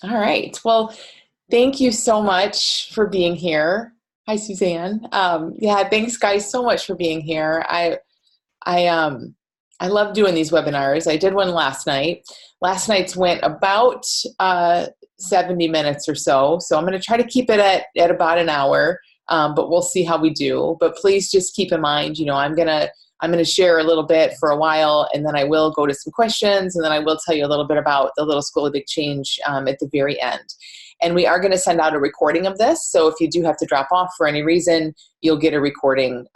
All right. Well, thank you so much for being here. Hi, Suzanne. Yeah, thanks, guys, so much for being here. I I love doing these webinars. I did one last night. Last night's went about 70 minutes or so. So I'm going to try to keep it at about an hour, but we'll see how we do. But please just keep in mind, I'm gonna share a little bit for a while, and then I will go to some questions, and then I will tell you a little bit about the Little School of Big Change at the very end. And we are going to send out a recording of this. So if you do have to drop off for any reason, you'll get a recording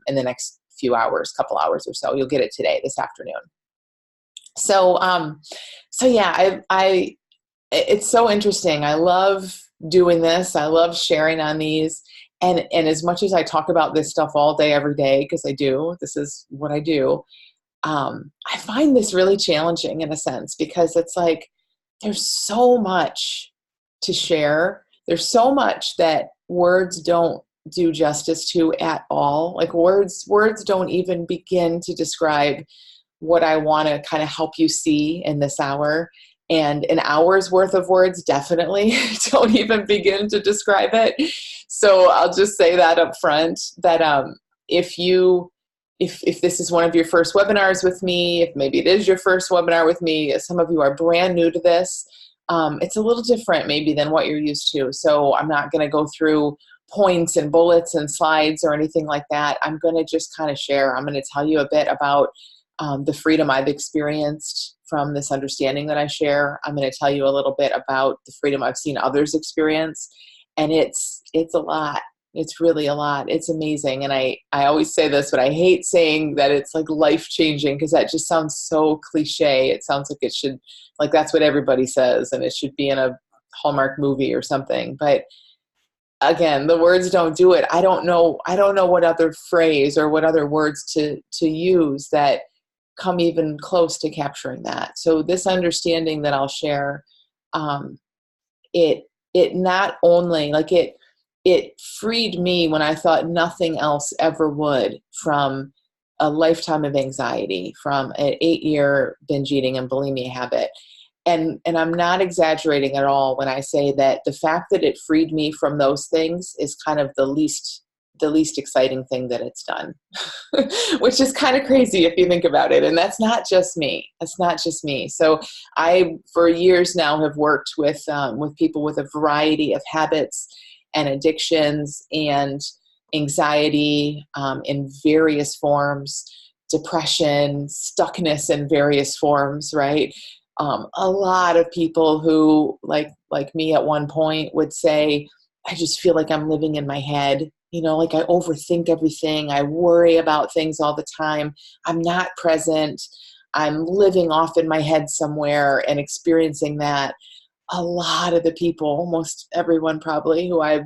in the next few hours, couple hours or so. You'll get it today, this afternoon. So, so yeah, it's so interesting. I love doing this. I love sharing on these. And as much as I talk about this stuff all day, every day, because I do, this is what I do, I find this really challenging in a sense because it's like there's so much to share. There's so much that words don't do justice to at all. Like words don't even begin to describe what I want to kind of help you see in this hour. And an hour's worth of words definitely don't even begin to describe it. So I'll just say that up front that if this is one of your first webinars with me, if maybe it is your first webinar with me, some of you are brand new to this, it's a little different maybe than what you're used to. So I'm not going to go through points and bullets and slides or anything like that. I'm going to just kind of share. I'm going to tell you a bit about the freedom I've experienced from this understanding that I share. I'm going to tell you a little bit about the freedom I've seen others experience. And it's a lot. It's really a lot. It's amazing. And I always say this, but I hate saying that it's like life-changing because that just sounds so cliche. It sounds like it should, like that's what everybody says and it should be in a Hallmark movie or something. But again, the words don't do it. I don't know what other phrase or what other words to use that come even close to capturing that. So this understanding that I'll share, it not only like it freed me when I thought nothing else ever would from a lifetime of anxiety, from an 8-year binge eating and bulimia habit. And I'm not exaggerating at all when I say that the fact that it freed me from those things is kind of the least exciting thing that it's done, which is kind of crazy if you think about it. And that's not just me. That's not just me. So I, for years now, have worked with people with a variety of habits and addictions and anxiety in various forms, depression, stuckness in various forms, right? A lot of people who, like me at one point, would say, I just feel like I'm living in my head. Like I overthink everything. I worry about things all the time. I'm not present. I'm living off in my head somewhere and experiencing that. A lot of the people, almost everyone probably, who I've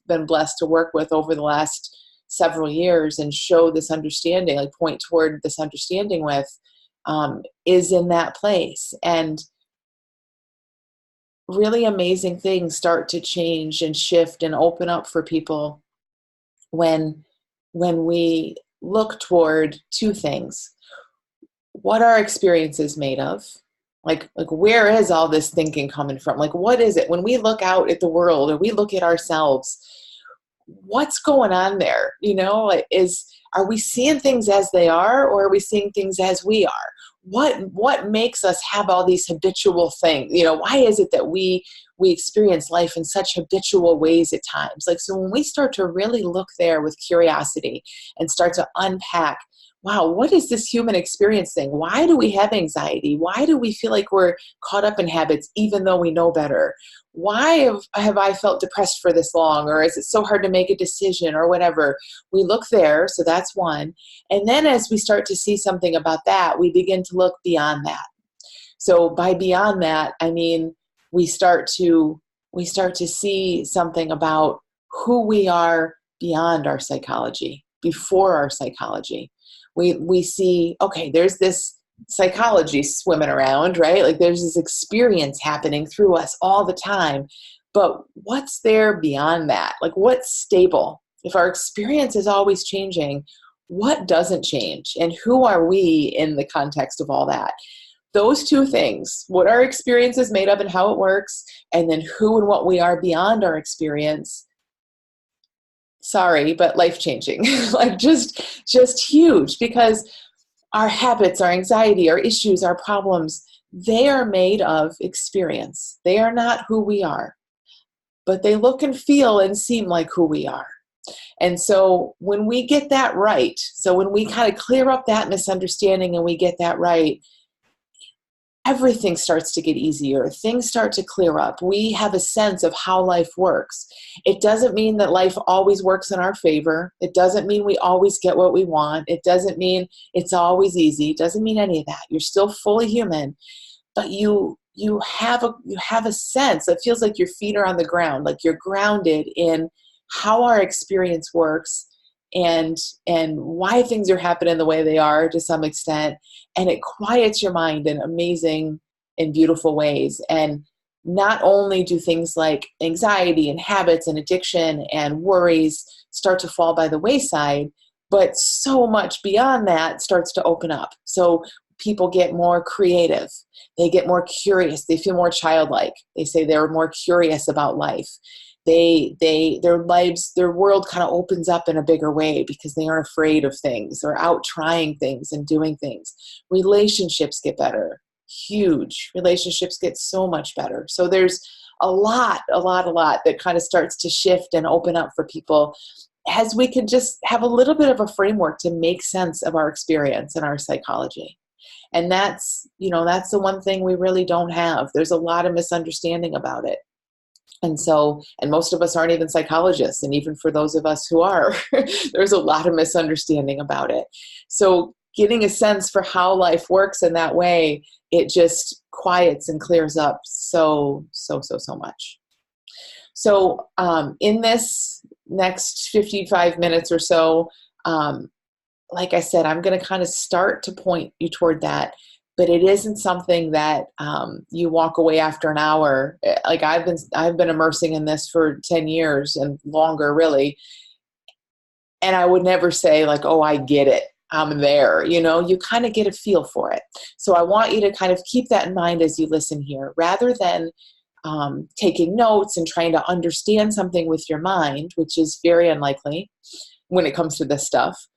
been blessed to work with over the last several years and show this understanding, like point toward this understanding with, is in that place. And really amazing things start to change and shift and open up for people when we look toward two things. What are experiences made of? Like where is all this thinking coming from? Like what is it? When we look out at the world or we look at ourselves, what's going on there? Are we seeing things as they are, or are we seeing things as we are? What makes us have all these habitual things? Why is it that we experience life in such habitual ways at times? Like, so when we start to really look there with curiosity and start to unpack, wow, what is this human experience thing? Why do we have anxiety? Why do we feel like we're caught up in habits even though we know better? Why have I felt depressed for this long? Or is it so hard to make a decision or whatever? We look there, so that's one. And then as we start to see something about that, we begin to look beyond that. So by beyond that, I mean, we start to see something about who we are beyond our psychology, before our psychology. We see, okay, there's this psychology swimming around, right? Like there's this experience happening through us all the time. But what's there beyond that? Like what's stable? If our experience is always changing, what doesn't change? And who are we in the context of all that? those two things, what our experience is made of and how it works, and then who and what we are beyond our experience, sorry, but life-changing. Like just huge, because our habits, our anxiety, our issues, our problems, they are made of experience. They are not who we are, but they look and feel and seem like who we are. And so when we get that right, so when we kind of clear up that misunderstanding and we get that right, everything starts to get easier. Things start to clear up. We have a sense of how life works. It doesn't mean that life always works in our favor. It doesn't mean we always get what we want. It doesn't mean it's always easy. It doesn't mean any of that. You're still fully human, but you have a sense. It feels like your feet are on the ground, like you're grounded in how our experience works and why things are happening the way they are to some extent. And it quiets your mind in amazing and beautiful ways. And not only do things like anxiety and habits and addiction and worries start to fall by the wayside, but so much beyond that starts to open up. So people get more creative. They get more curious. They feel more childlike. They say they're more curious about life. Their world kind of opens up in a bigger way because they aren't afraid of things. They're out trying things and doing things. Relationships get better. Huge. Relationships get so much better. So there's a lot that kind of starts to shift and open up for people as we can just have a little bit of a framework to make sense of our experience and our psychology. And that's the one thing we really don't have. There's a lot of misunderstanding about it. And most of us aren't even psychologists. And even for those of us who are, there's a lot of misunderstanding about it. So getting a sense for how life works in that way, it just quiets and clears up so much. So in this next 55 minutes or so, like I said, I'm going to kind of start to point you toward that. But it isn't something that you walk away after an hour. Like I've been immersing in this for 10 years and longer, really. And I would never say like, oh, I get it. I'm there. You kind of get a feel for it. So I want you to kind of keep that in mind as you listen here, rather than taking notes and trying to understand something with your mind, which is very unlikely when it comes to this stuff,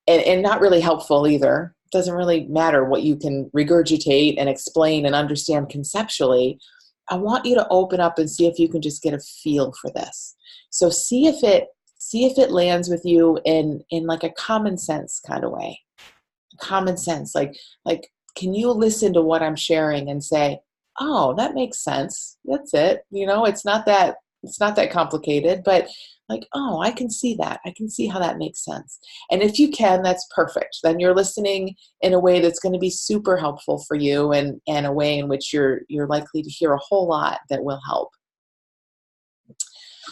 and not really helpful either. Doesn't really matter what you can regurgitate and explain and understand conceptually. I want you to open up and see if you can just get a feel for this. So see if it lands with you in like a common sense kind of way. Common sense, like can you listen to what I'm sharing and say, oh, that makes sense. That's it. It's not that complicated, but like, oh, I can see that. I can see how that makes sense. And if you can, that's perfect. Then you're listening in a way that's going to be super helpful for you, and a way in which you're likely to hear a whole lot that will help.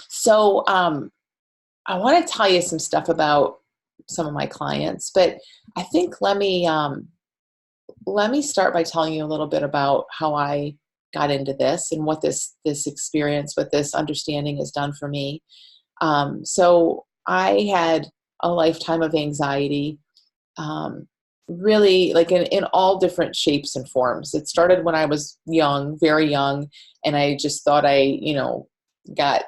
So I want to tell you some stuff about some of my clients, but I think let me start by telling you a little bit about how I got into this and what this experience with this understanding has done for me. So I had a lifetime of anxiety, really like in all different shapes and forms. It started when I was young, very young, and I just thought I, got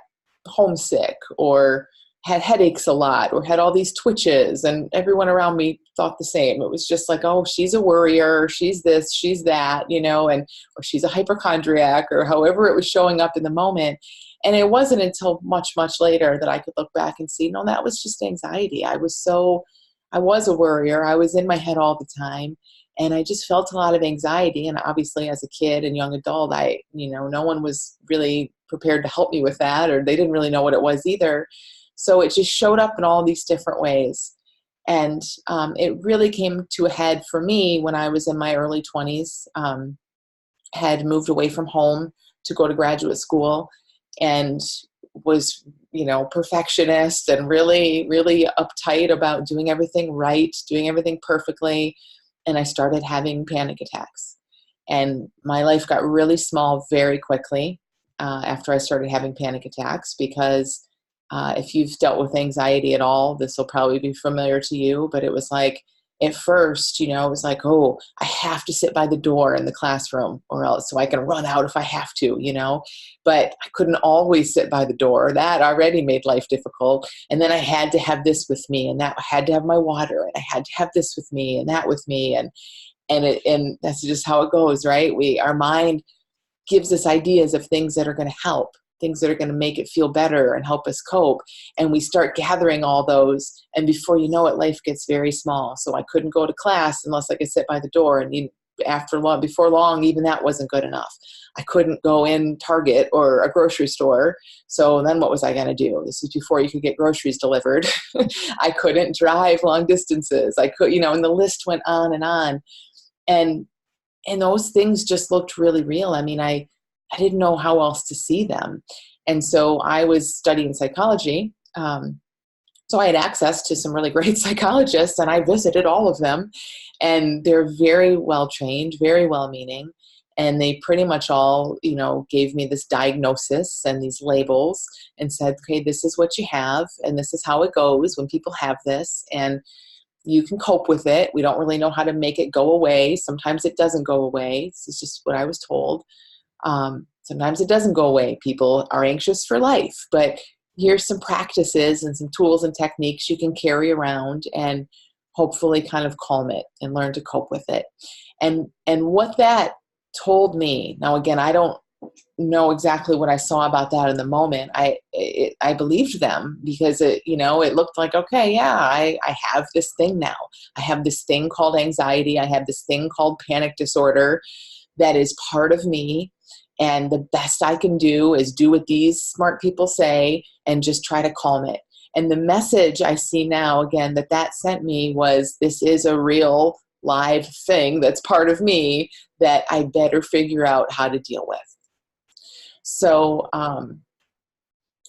homesick or had headaches a lot or had all these twitches, and everyone around me thought the same. It was just like, oh, she's a worrier, she's this, she's that, or she's a hypochondriac, or however it was showing up in the moment. And it wasn't until much, much later that I could look back and see, no, that was just anxiety. I was a worrier. I was in my head all the time, and I just felt a lot of anxiety. And obviously as a kid and young adult, no one was really prepared to help me with that, or they didn't really know what it was either. So it just showed up in all these different ways. And it really came to a head for me when I was in my early 20s, had moved away from home to go to graduate school, and was, perfectionist and really, really uptight about doing everything right, doing everything perfectly. And I started having panic attacks. And my life got really small very quickly after I started having panic attacks, because if you've dealt with anxiety at all, this will probably be familiar to you, but it was like at first, it was like, oh, I have to sit by the door in the classroom or else so I can run out if I have to, but I couldn't always sit by the door. That already made life difficult. And then I had to have this with me, and that I had to have my water, and I had to have this with me and that with me. And that's just how it goes, right? Our mind gives us ideas of things that are going to help, things that are going to make it feel better and help us cope. And we start gathering all those. And before you know it, life gets very small. So I couldn't go to class unless I could sit by the door. And before long, even that wasn't good enough. I couldn't go in Target or a grocery store. So then what was I going to do? This is before you could get groceries delivered. I couldn't drive long distances. I could, and the list went on and on. And those things just looked really real. I mean, I didn't know how else to see them. And so I was studying psychology. So I had access to some really great psychologists, and I visited all of them. And they're very well trained, very well meaning. And they pretty much all, gave me this diagnosis and these labels and said, okay, this is what you have, and this is how it goes when people have this. And you can cope with it. We don't really know how to make it go away. Sometimes it doesn't go away. This is just what I was told. Sometimes it doesn't go away. People are anxious for life, but here's some practices and some tools and techniques you can carry around and hopefully kind of calm it and learn to cope with it. And what that told me, now again, I don't know exactly what I saw about that in the moment. I believed them because it looked like, okay, yeah, I have this thing now. I have this thing called anxiety. I have this thing called panic disorder that is part of me. And the best I can do is do what these smart people say and just try to calm it. And the message I see now, again, that sent me was, this is a real live thing that's part of me that I better figure out how to deal with. So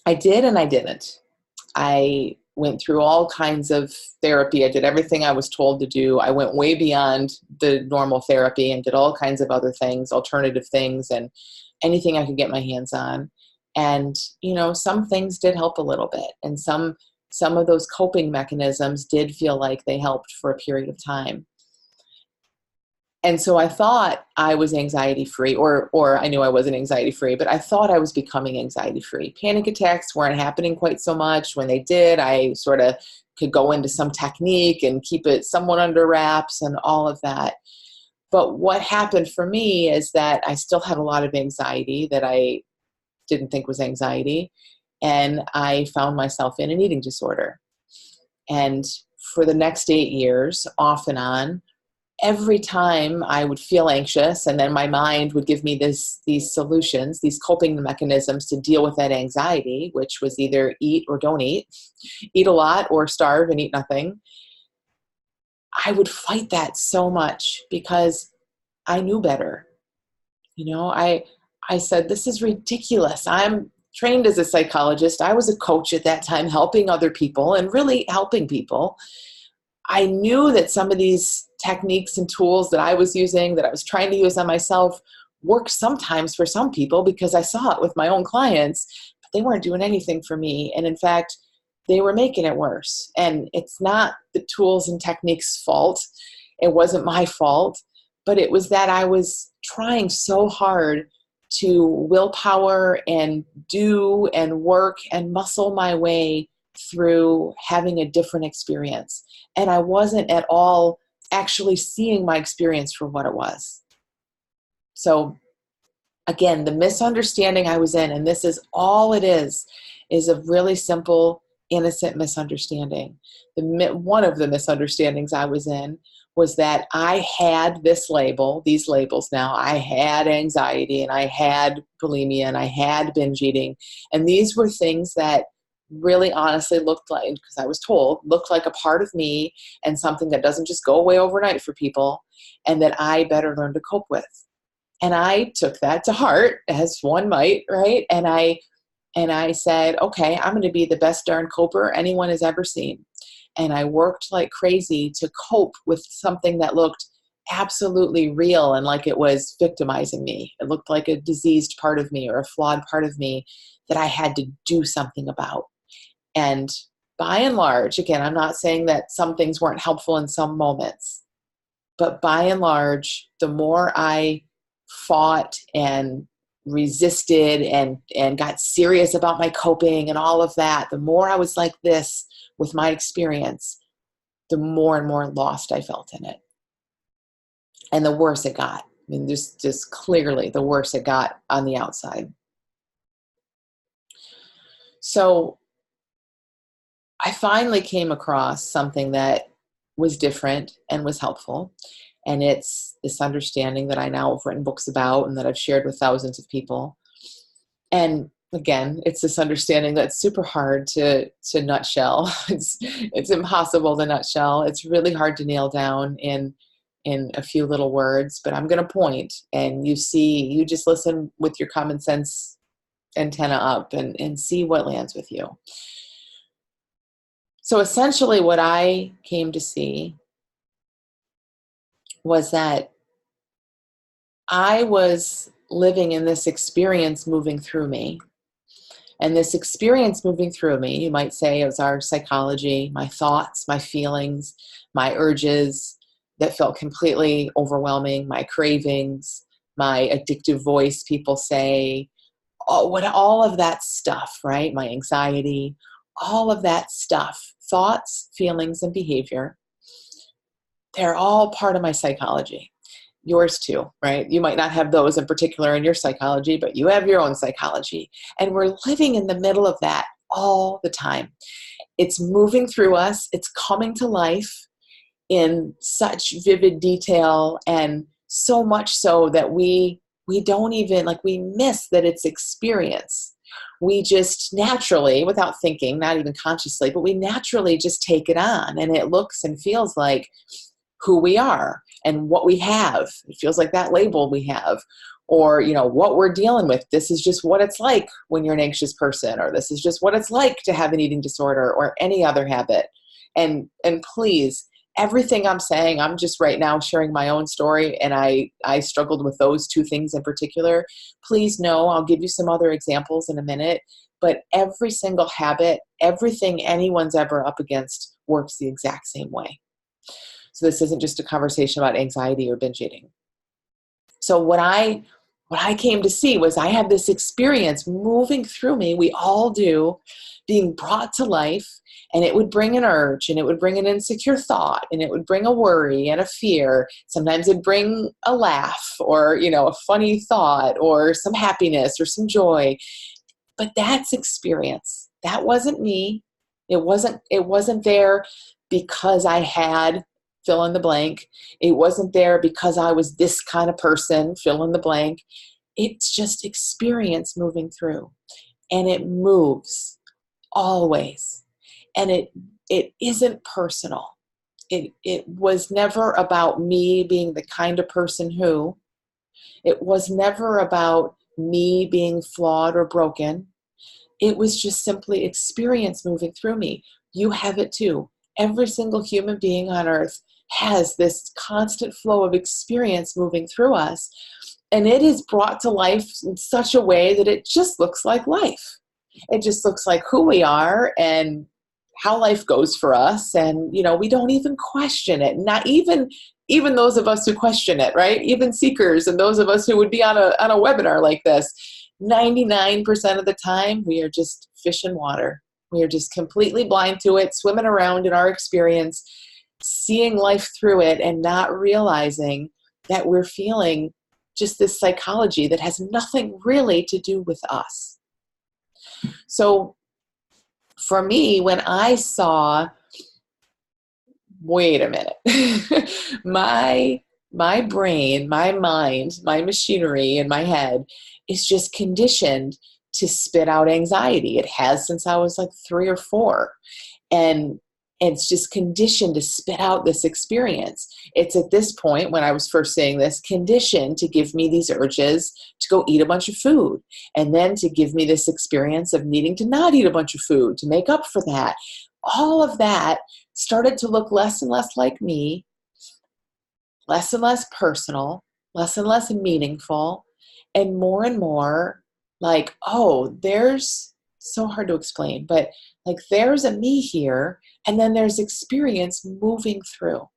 I did and I didn't. I went through all kinds of therapy. I did everything I was told to do. I went way beyond the normal therapy and did all kinds of other things, alternative things, and anything I could get my hands on. And, some things did help a little bit. And some of those coping mechanisms did feel like they helped for a period of time. And so I thought I was anxiety-free, or I knew I wasn't anxiety-free, but I thought I was becoming anxiety-free. Panic attacks weren't happening quite so much. When they did, I sort of could go into some technique and keep it somewhat under wraps and all of that. But what happened for me is that I still had a lot of anxiety that I didn't think was anxiety, and I found myself in an eating disorder. And for the next 8 years, off and on, every time I would feel anxious, and then my mind would give me these solutions, these coping mechanisms to deal with that anxiety, which was either eat or don't eat a lot or starve and eat nothing. I would fight that so much because I knew better. I said, this is ridiculous. I'm trained as a psychologist. I was a coach at that time, helping other people and really helping people. I knew that some of these techniques and tools that I was using, that I was trying to use on myself, worked sometimes for some people because I saw it with my own clients, but they weren't doing anything for me. And in fact, they were making it worse. And it's not the tools and techniques' fault. It wasn't my fault, but it was that I was trying so hard to willpower and do and work and muscle my way through having a different experience. And I wasn't at all actually seeing my experience for what it was. So again, the misunderstanding I was in, and this is all it is a really simple, innocent misunderstanding. One of the misunderstandings I was in was that I had this label, these labels now. I had anxiety, and I had bulimia, and I had binge eating. And these were things that really honestly looked like, because I was told, looked like a part of me and something that doesn't just go away overnight for people, and that I better learn to cope with. And I took that to heart, as one might, right? And I said, okay, I'm going to be the best darn coper anyone has ever seen. And I worked like crazy to cope with something that looked absolutely real and like it was victimizing me. It looked like a diseased part of me or a flawed part of me that I had to do something about. And by and large, again, I'm not saying that some things weren't helpful in some moments, but by and large, the more I fought and resisted and got serious about my coping and all of that, the more I was like this with my experience, the more and more lost I felt in it. And the worse it got. I mean, just clearly the worse it got on the outside. So I finally came across something that was different and was helpful. And it's this understanding that I now have written books about and that I've shared with thousands of people. And again, it's this understanding that's super hard to nutshell. It's impossible to nutshell. It's really hard to nail down in a few little words, but I'm going to point, and you just listen with your common sense antenna up and see what lands with you. So essentially what I came to see was that I was living in this experience moving through me. And this experience moving through me, you might say, it was our psychology, my thoughts, my feelings, my urges that felt completely overwhelming, my cravings, my addictive voice, people say, all of that stuff, right? My anxiety, all of that stuff, thoughts, feelings, and behavior, they're all part of my psychology. Yours too, right? You might not have those in particular in your psychology, but you have your own psychology. And we're living in the middle of that all the time. It's moving through us. It's coming to life in such vivid detail, and so much so that we don't even, we miss that it's experience. We just naturally, without thinking, not even consciously, but we naturally just take it on, and it looks and feels like who we are and what we have. It feels like that label we have, or, what we're dealing with. This is just what it's like when you're an anxious person, or this is just what it's like to have an eating disorder or any other habit. And please, everything I'm saying, I'm just right now sharing my own story, and I struggled with those two things in particular. Please know, I'll give you some other examples in a minute, but every single habit, everything anyone's ever up against works the exact same way. So this isn't just a conversation about anxiety or binge eating. So what I came to see was I had this experience moving through me, we all do, being brought to life, and it would bring an urge, and it would bring an insecure thought, and it would bring a worry and a fear. Sometimes it'd bring a laugh, or, a funny thought, or some happiness or some joy. But that's experience. That wasn't me. It wasn't there because I had fill in the blank. It wasn't there because I was this kind of person, fill in the blank. It's just experience moving through, and it moves always. And it isn't personal. It was never about me being the kind of person who, it was never about me being flawed or broken. It was just simply experience moving through me. You have it too. Every single human being on earth has this constant flow of experience moving through us. And it is brought to life in such a way that it just looks like life. It just looks like who we are and how life goes for us. And, we don't even question it. Not even those of us who question it, right? Even seekers and those of us who would be on a webinar like this, 99% of the time, we are just fish in water. We are just completely blind to it, swimming around in our experience, seeing life through it, and not realizing that we're feeling just this psychology that has nothing really to do with us. So for me, when I saw, wait a minute, my brain, my mind, my machinery in my head is just conditioned to spit out anxiety. It has since I was like 3 or 4. And it's just conditioned to spit out this experience. It's at this point, when I was first saying this, conditioned to give me these urges to go eat a bunch of food, and then to give me this experience of needing to not eat a bunch of food to make up for that. All of that started to look less and less like me, less and less personal, less and less meaningful, and more like, oh, there's so hard to explain, but like there's a me here, and then there's experience moving through.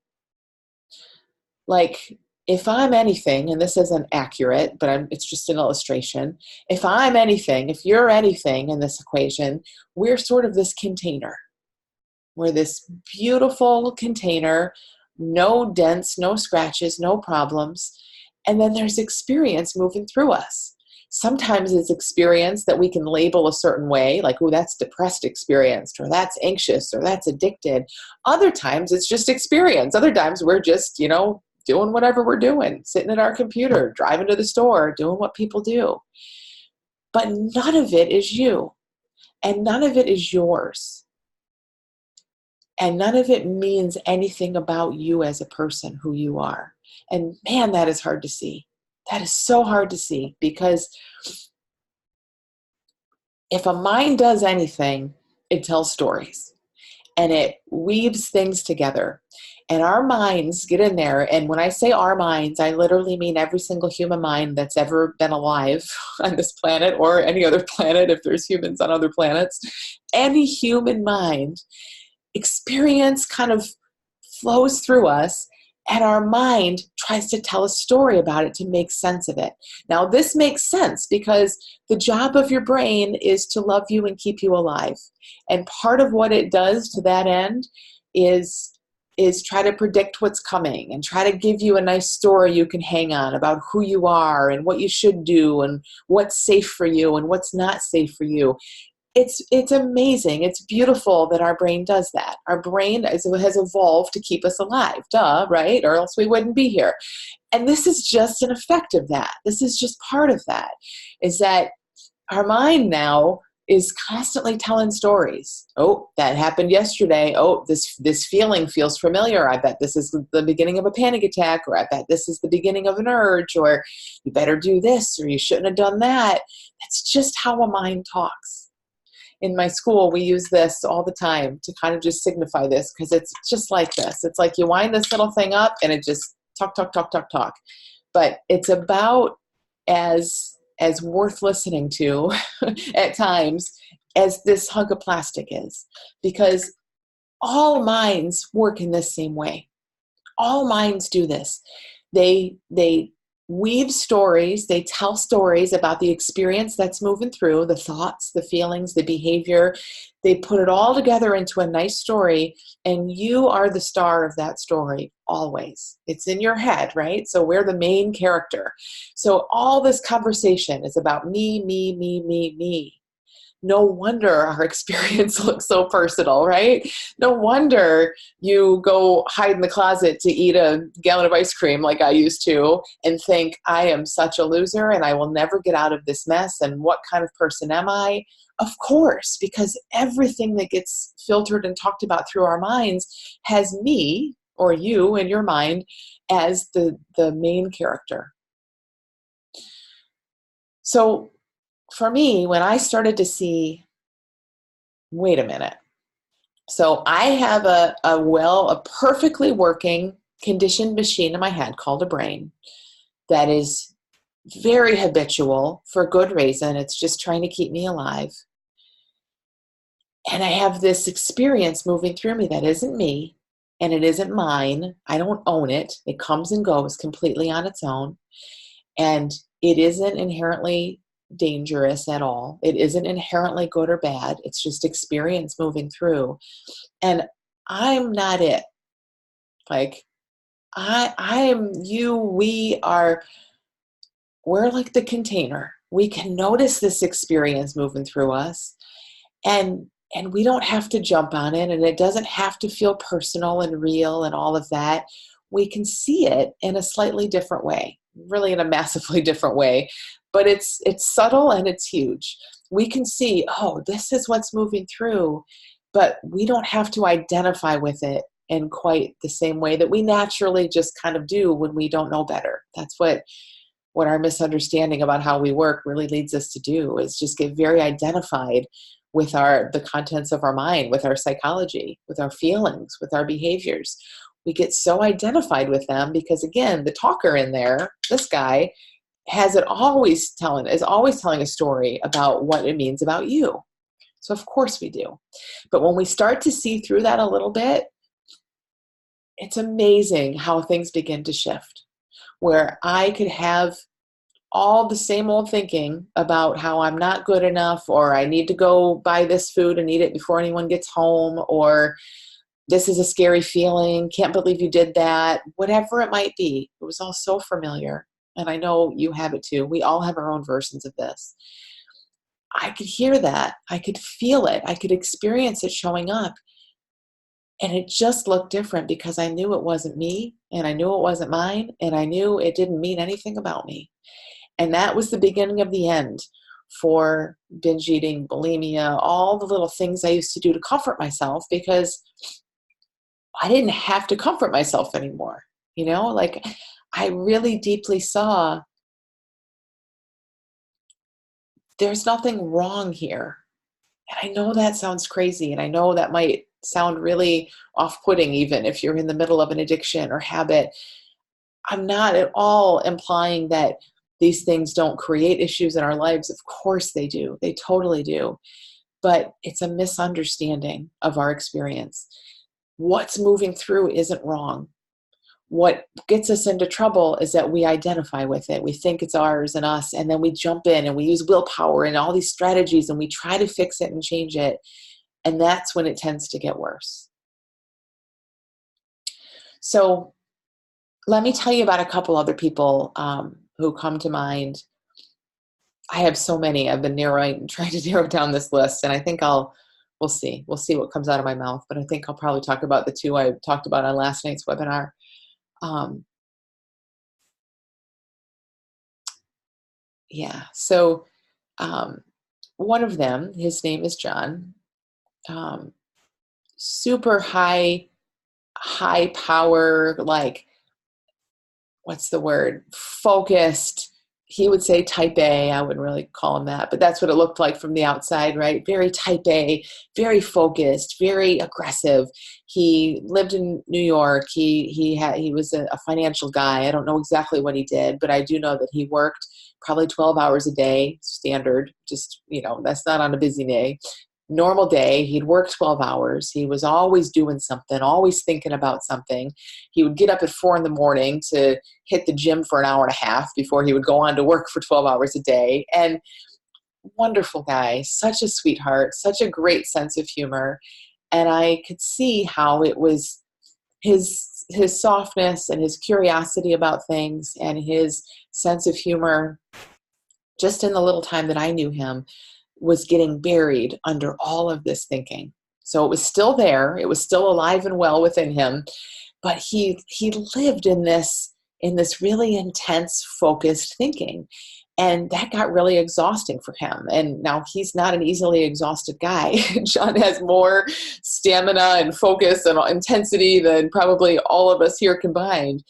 Like if I'm anything, and this isn't accurate, but it's just an illustration. If I'm anything, if you're anything in this equation, we're sort of this container. We're this beautiful container, no dents, no scratches, no problems. And then there's experience moving through us. Sometimes it's experience that we can label a certain way, like, oh, that's depressed experienced, or that's anxious, or that's addicted. Other times it's just experience. Other times we're just, doing whatever we're doing, sitting at our computer, driving to the store, doing what people do. But none of it is you, and none of it is yours. And none of it means anything about you as a person, who you are. And man, that is hard to see. That is so hard to see, because if a mind does anything, it tells stories and it weaves things together. And our minds get in there. And when I say our minds, I literally mean every single human mind that's ever been alive on this planet, or any other planet if there's humans on other planets. Any human mind, experience kind of flows through us, and our mind tries to tell a story about it to make sense of it. Now, this makes sense because the job of your brain is to love you and keep you alive. And part of what it does to that end is try to predict what's coming and try to give you a nice story you can hang on about who you are and what you should do and what's safe for you and what's not safe for you. It's amazing. It's beautiful that our brain does that. Our brain has evolved to keep us alive, duh, right? Or else we wouldn't be here. And this is just an effect of that. This is just part of that, is that our mind now is constantly telling stories. Oh, that happened yesterday. Oh, this feeling feels familiar. I bet this is the beginning of a panic attack, or I bet this is the beginning of an urge, or you better do this, or you shouldn't have done that. That's just how a mind talks. In my school, we use this all the time to kind of just signify this, because it's just like this. It's like you wind this little thing up and it just talk. But it's about as worth listening to at times as this hunk of plastic is, because all minds work in this same way. All minds do this. They weave stories, they tell stories about the experience that's moving through, the thoughts, the feelings, the behavior. They put it all together into a nice story, and you are the star of that story always. It's in your head, right? So we're the main character. So all this conversation is about me, me, me, me, me. No wonder our experience looks so personal, right? No wonder you go hide in the closet to eat a gallon of ice cream like I used to and think, I am such a loser and I will never get out of this mess. And what kind of person am I? Of course, because everything that gets filtered and talked about through our minds has me, or you in your mind, as the main character. So for me, when I started to see, wait a minute. So I have a perfectly working conditioned machine in my head called a brain that is very habitual for good reason. It's just trying to keep me alive. And I have this experience moving through me that isn't me and it isn't mine. I don't own it. It comes and goes completely on its own. And it isn't inherently dangerous at all. It isn't inherently good or bad. It's just experience moving through. And I'm not it. Like, I am you. We're like the container. We can notice this experience moving through us, and we don't have to jump on it, and it doesn't have to feel personal and real and all of that. We can see it in a slightly different way, really in a massively different way, but it's subtle and it's huge. We can see, oh, this is what's moving through, but we don't have to identify with it in quite the same way that we naturally just kind of do when we don't know better. That's what our misunderstanding about how we work really leads us to do, is just get very identified with the contents of our mind, with our psychology, with our feelings, with our behaviors. We get so identified with them because, again, the talker in there, this guy, is always telling a story about what it means about you. So of course we do. But when we start to see through that a little bit, it's amazing how things begin to shift, where I could have all the same old thinking about how I'm not good enough, or I need to go buy this food and eat it before anyone gets home, or this is a scary feeling, can't believe you did that, whatever it might be. It was all so familiar. And I know you have it too. We all have our own versions of this. I could hear that. I could feel it. I could experience it showing up. And it just looked different because I knew it wasn't me, and I knew it wasn't mine, and I knew it didn't mean anything about me. And that was the beginning of the end for binge eating, bulimia, all the little things I used to do to comfort myself, because I didn't have to comfort myself anymore. Like, I really deeply saw there's nothing wrong here. And I know that sounds crazy, and I know that might sound really off-putting even if you're in the middle of an addiction or habit. I'm not at all implying that these things don't create issues in our lives. Of course they do. They totally do. But it's a misunderstanding of our experience. What's moving through isn't wrong. What gets us into trouble is that we identify with it. We think it's ours and us, and then we jump in and we use willpower and all these strategies, and we try to fix it and change it. And that's when it tends to get worse. So let me tell you about a couple other people who come to mind. I have so many. I've been trying to narrow down this list, and I think we'll see. We'll see what comes out of my mouth, but I think I'll probably talk about the two I talked about on last night's webinar. So one of them, his name is John, super high power, like, what's the word? Focused. He would say type A. I wouldn't really call him that, but that's what it looked like from the outside, right? Very type A, very focused, very aggressive. He lived in New York. He was a financial guy. I don't know exactly what he did, but I do know that he worked probably 12 hours a day, standard. Just, that's not on a busy day. Normal day, he'd work 12 hours. He was always doing something, always thinking about something. He would get up at 4 a.m. to hit the gym for an hour and a half before he would go on to work for 12 hours a day. And wonderful guy, such a sweetheart, such a great sense of humor. And I could see how it was his softness and his curiosity about things and his sense of humor, just in the little time that I knew him, was getting buried under all of this thinking. So it was still there. It was still alive and well within him, but he lived in this really intense, focused thinking. And that got really exhausting for him. And now he's not an easily exhausted guy. John has more stamina and focus and intensity than probably all of us here combined.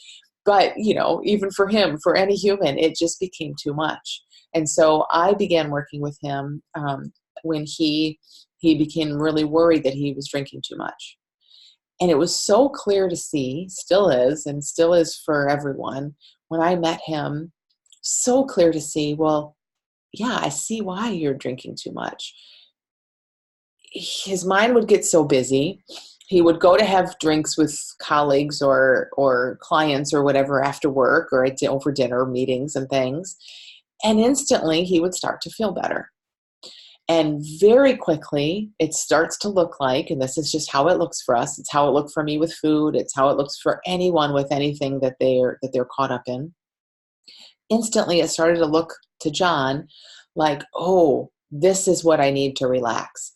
But, even for him, for any human, it just became too much. And so I began working with him when he became really worried that he was drinking too much. And it was so clear to see, still is, and still is for everyone, when I met him, so clear to see, well, yeah, I see why you're drinking too much. His mind would get so busy. He would go to have drinks with colleagues or clients or whatever after work or over dinner meetings and things. And instantly he would start to feel better. And very quickly it starts to look like, and this is just how it looks for us. It's how it looked for me with food. It's how it looks for anyone with anything that they're caught up in. Instantly it started to look to John like, oh, this is what I need to relax.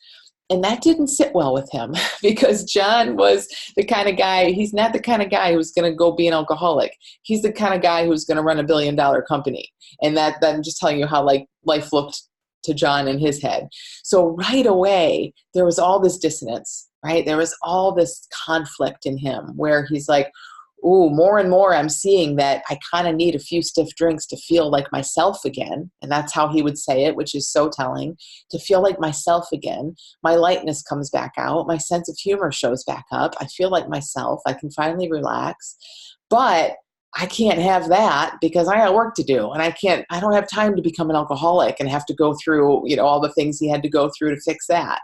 And that didn't sit well with him because John was the kind of guy, he's not the kind of guy who's going to go be an alcoholic. He's the kind of guy who's going to run $1 billion company. And that I'm just telling you how like life looked to John in his head. So right away, there was all this dissonance, right? There was all this conflict in him where he's like, ooh, more and more I'm seeing that I kind of need a few stiff drinks to feel like myself again. And that's how he would say it, which is so telling. To feel like myself again. My lightness comes back out. My sense of humor shows back up. I feel like myself. I can finally relax. But I can't have that because I got work to do, and I don't have time to become an alcoholic and have to go through, all the things he had to go through to fix that.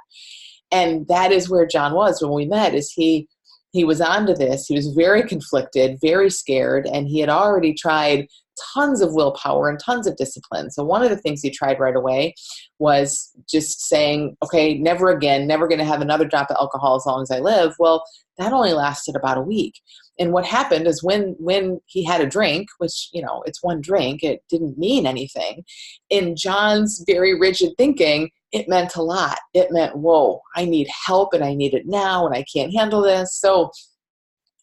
And that is where John was when we met, is he was onto this. He was very conflicted, very scared, and he had already tried tons of willpower and tons of discipline. So one of the things he tried right away was just saying, okay, never again, never going to have another drop of alcohol as long as I live. Well, that only lasted about a week. And what happened is when he had a drink, which, it's one drink, it didn't mean anything. In John's very rigid thinking, it meant a lot. It meant, whoa, I need help and I need it now and I can't handle this. So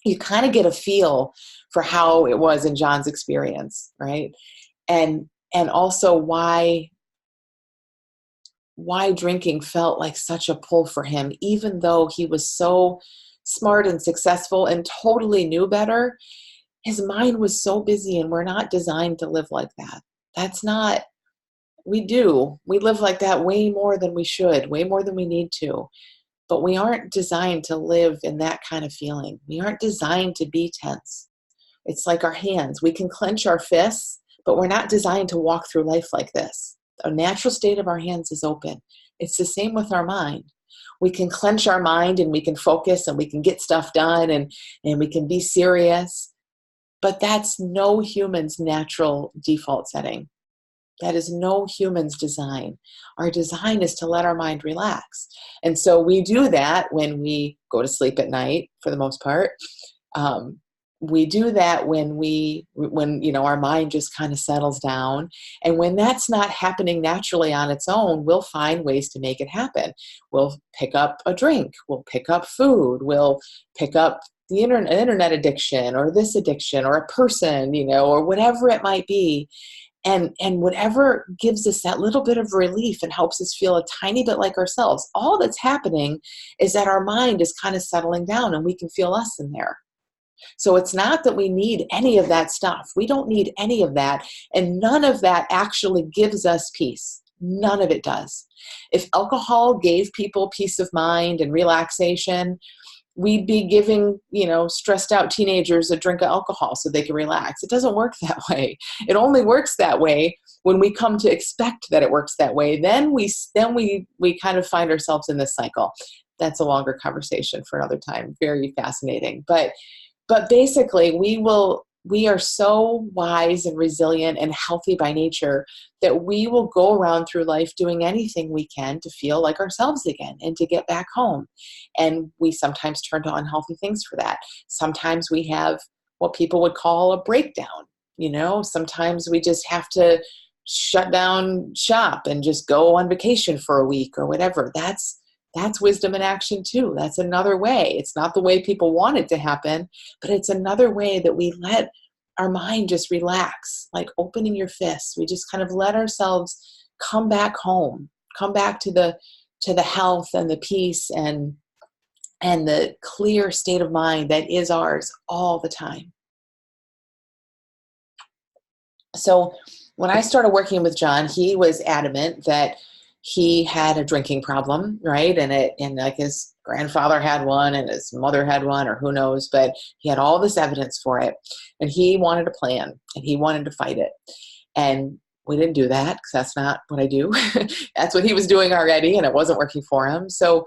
you kind of get a feel for how it was in John's experience, right? And also why drinking felt like such a pull for him, even though he was so smart and successful and totally knew better. His mind was so busy, and we're not designed to live like that. That's not, we live like that way more than we should, way more than we need to. But we aren't designed to live in that kind of feeling. We aren't designed to be tense. It's like our hands. We can clench our fists, but we're not designed to walk through life like this. A natural state of our hands is open. It's the same with our mind. We can clench our mind and we can focus and we can get stuff done and we can be serious. But that's no human's natural default setting. That is no human's design. Our design is to let our mind relax. And so we do that when we go to sleep at night, for the most part. We do that when our mind just kind of settles down. And when that's not happening naturally on its own, we'll find ways to make it happen. We'll pick up a drink. We'll pick up food. We'll pick up the internet addiction or this addiction or a person, or whatever it might be. And whatever gives us that little bit of relief and helps us feel a tiny bit like ourselves. All that's happening is that our mind is kind of settling down and we can feel us in there. So it's not that we need any of that stuff. We don't need any of that. And none of that actually gives us peace. None of it does. If alcohol gave people peace of mind and relaxation, we'd be giving, stressed out teenagers a drink of alcohol so they can relax. It doesn't work that way. It only works that way when we come to expect that it works that way. Then we kind of find ourselves in this cycle. That's a longer conversation for another time. Very fascinating. But basically, we are so wise and resilient and healthy by nature that we will go around through life doing anything we can to feel like ourselves again and to get back home. And we sometimes turn to unhealthy things for that. Sometimes we have what people would call a breakdown. Sometimes we just have to shut down shop and just go on vacation for a week or whatever. That's wisdom in action too. That's another way. It's not the way people want it to happen, but it's another way that we let our mind just relax, like opening your fists. We just kind of let ourselves come back home, come back to the health and the peace and the clear state of mind that is ours all the time. So when I started working with John, he was adamant that he had a drinking problem, right? And like his grandfather had one and his mother had one, or who knows, but he had all this evidence for it. And he wanted a plan and he wanted to fight it. And we didn't do that because that's not what I do. That's what he was doing already and it wasn't working for him. So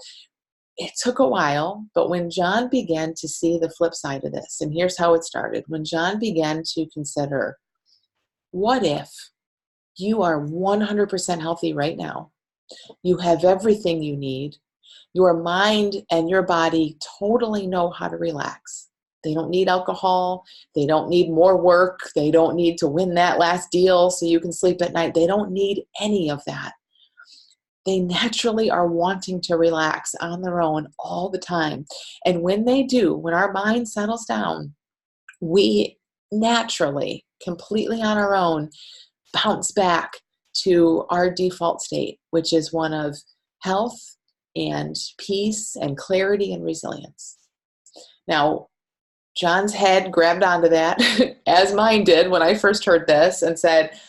it took a while, but when John began to see the flip side of this, and here's how it started. When John began to consider, what if you are 100% healthy right now? You have everything you need. Your mind and your body totally know how to relax. They don't need alcohol. They don't need more work. They don't need to win that last deal so you can sleep at night. They don't need any of that. They naturally are wanting to relax on their own all the time. And when they do, when our mind settles down, we naturally, completely on our own, bounce back to our default state, which is one of health and peace and clarity and resilience. Now, John's head grabbed onto that, as mine did when I first heard this, and said,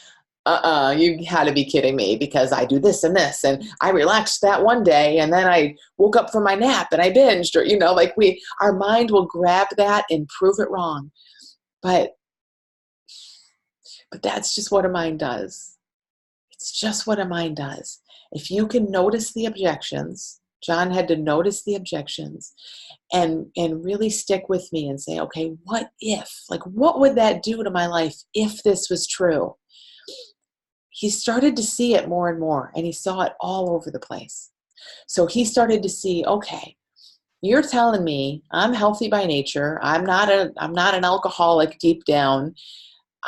you had to be kidding me, because I do this and this, and I relaxed that one day, and then I woke up from my nap and I binged, or, our mind will grab that and prove it wrong. But But that's just what a mind does. It's just what a mind does. If you can notice the objections, John had to notice the objections and really stick with me and say, okay, what if? Like, what would that do to my life if this was true? He started to see it more and more, and he saw it all over the place. So he started to see, okay, you're telling me I'm healthy by nature. I'm not an alcoholic deep down.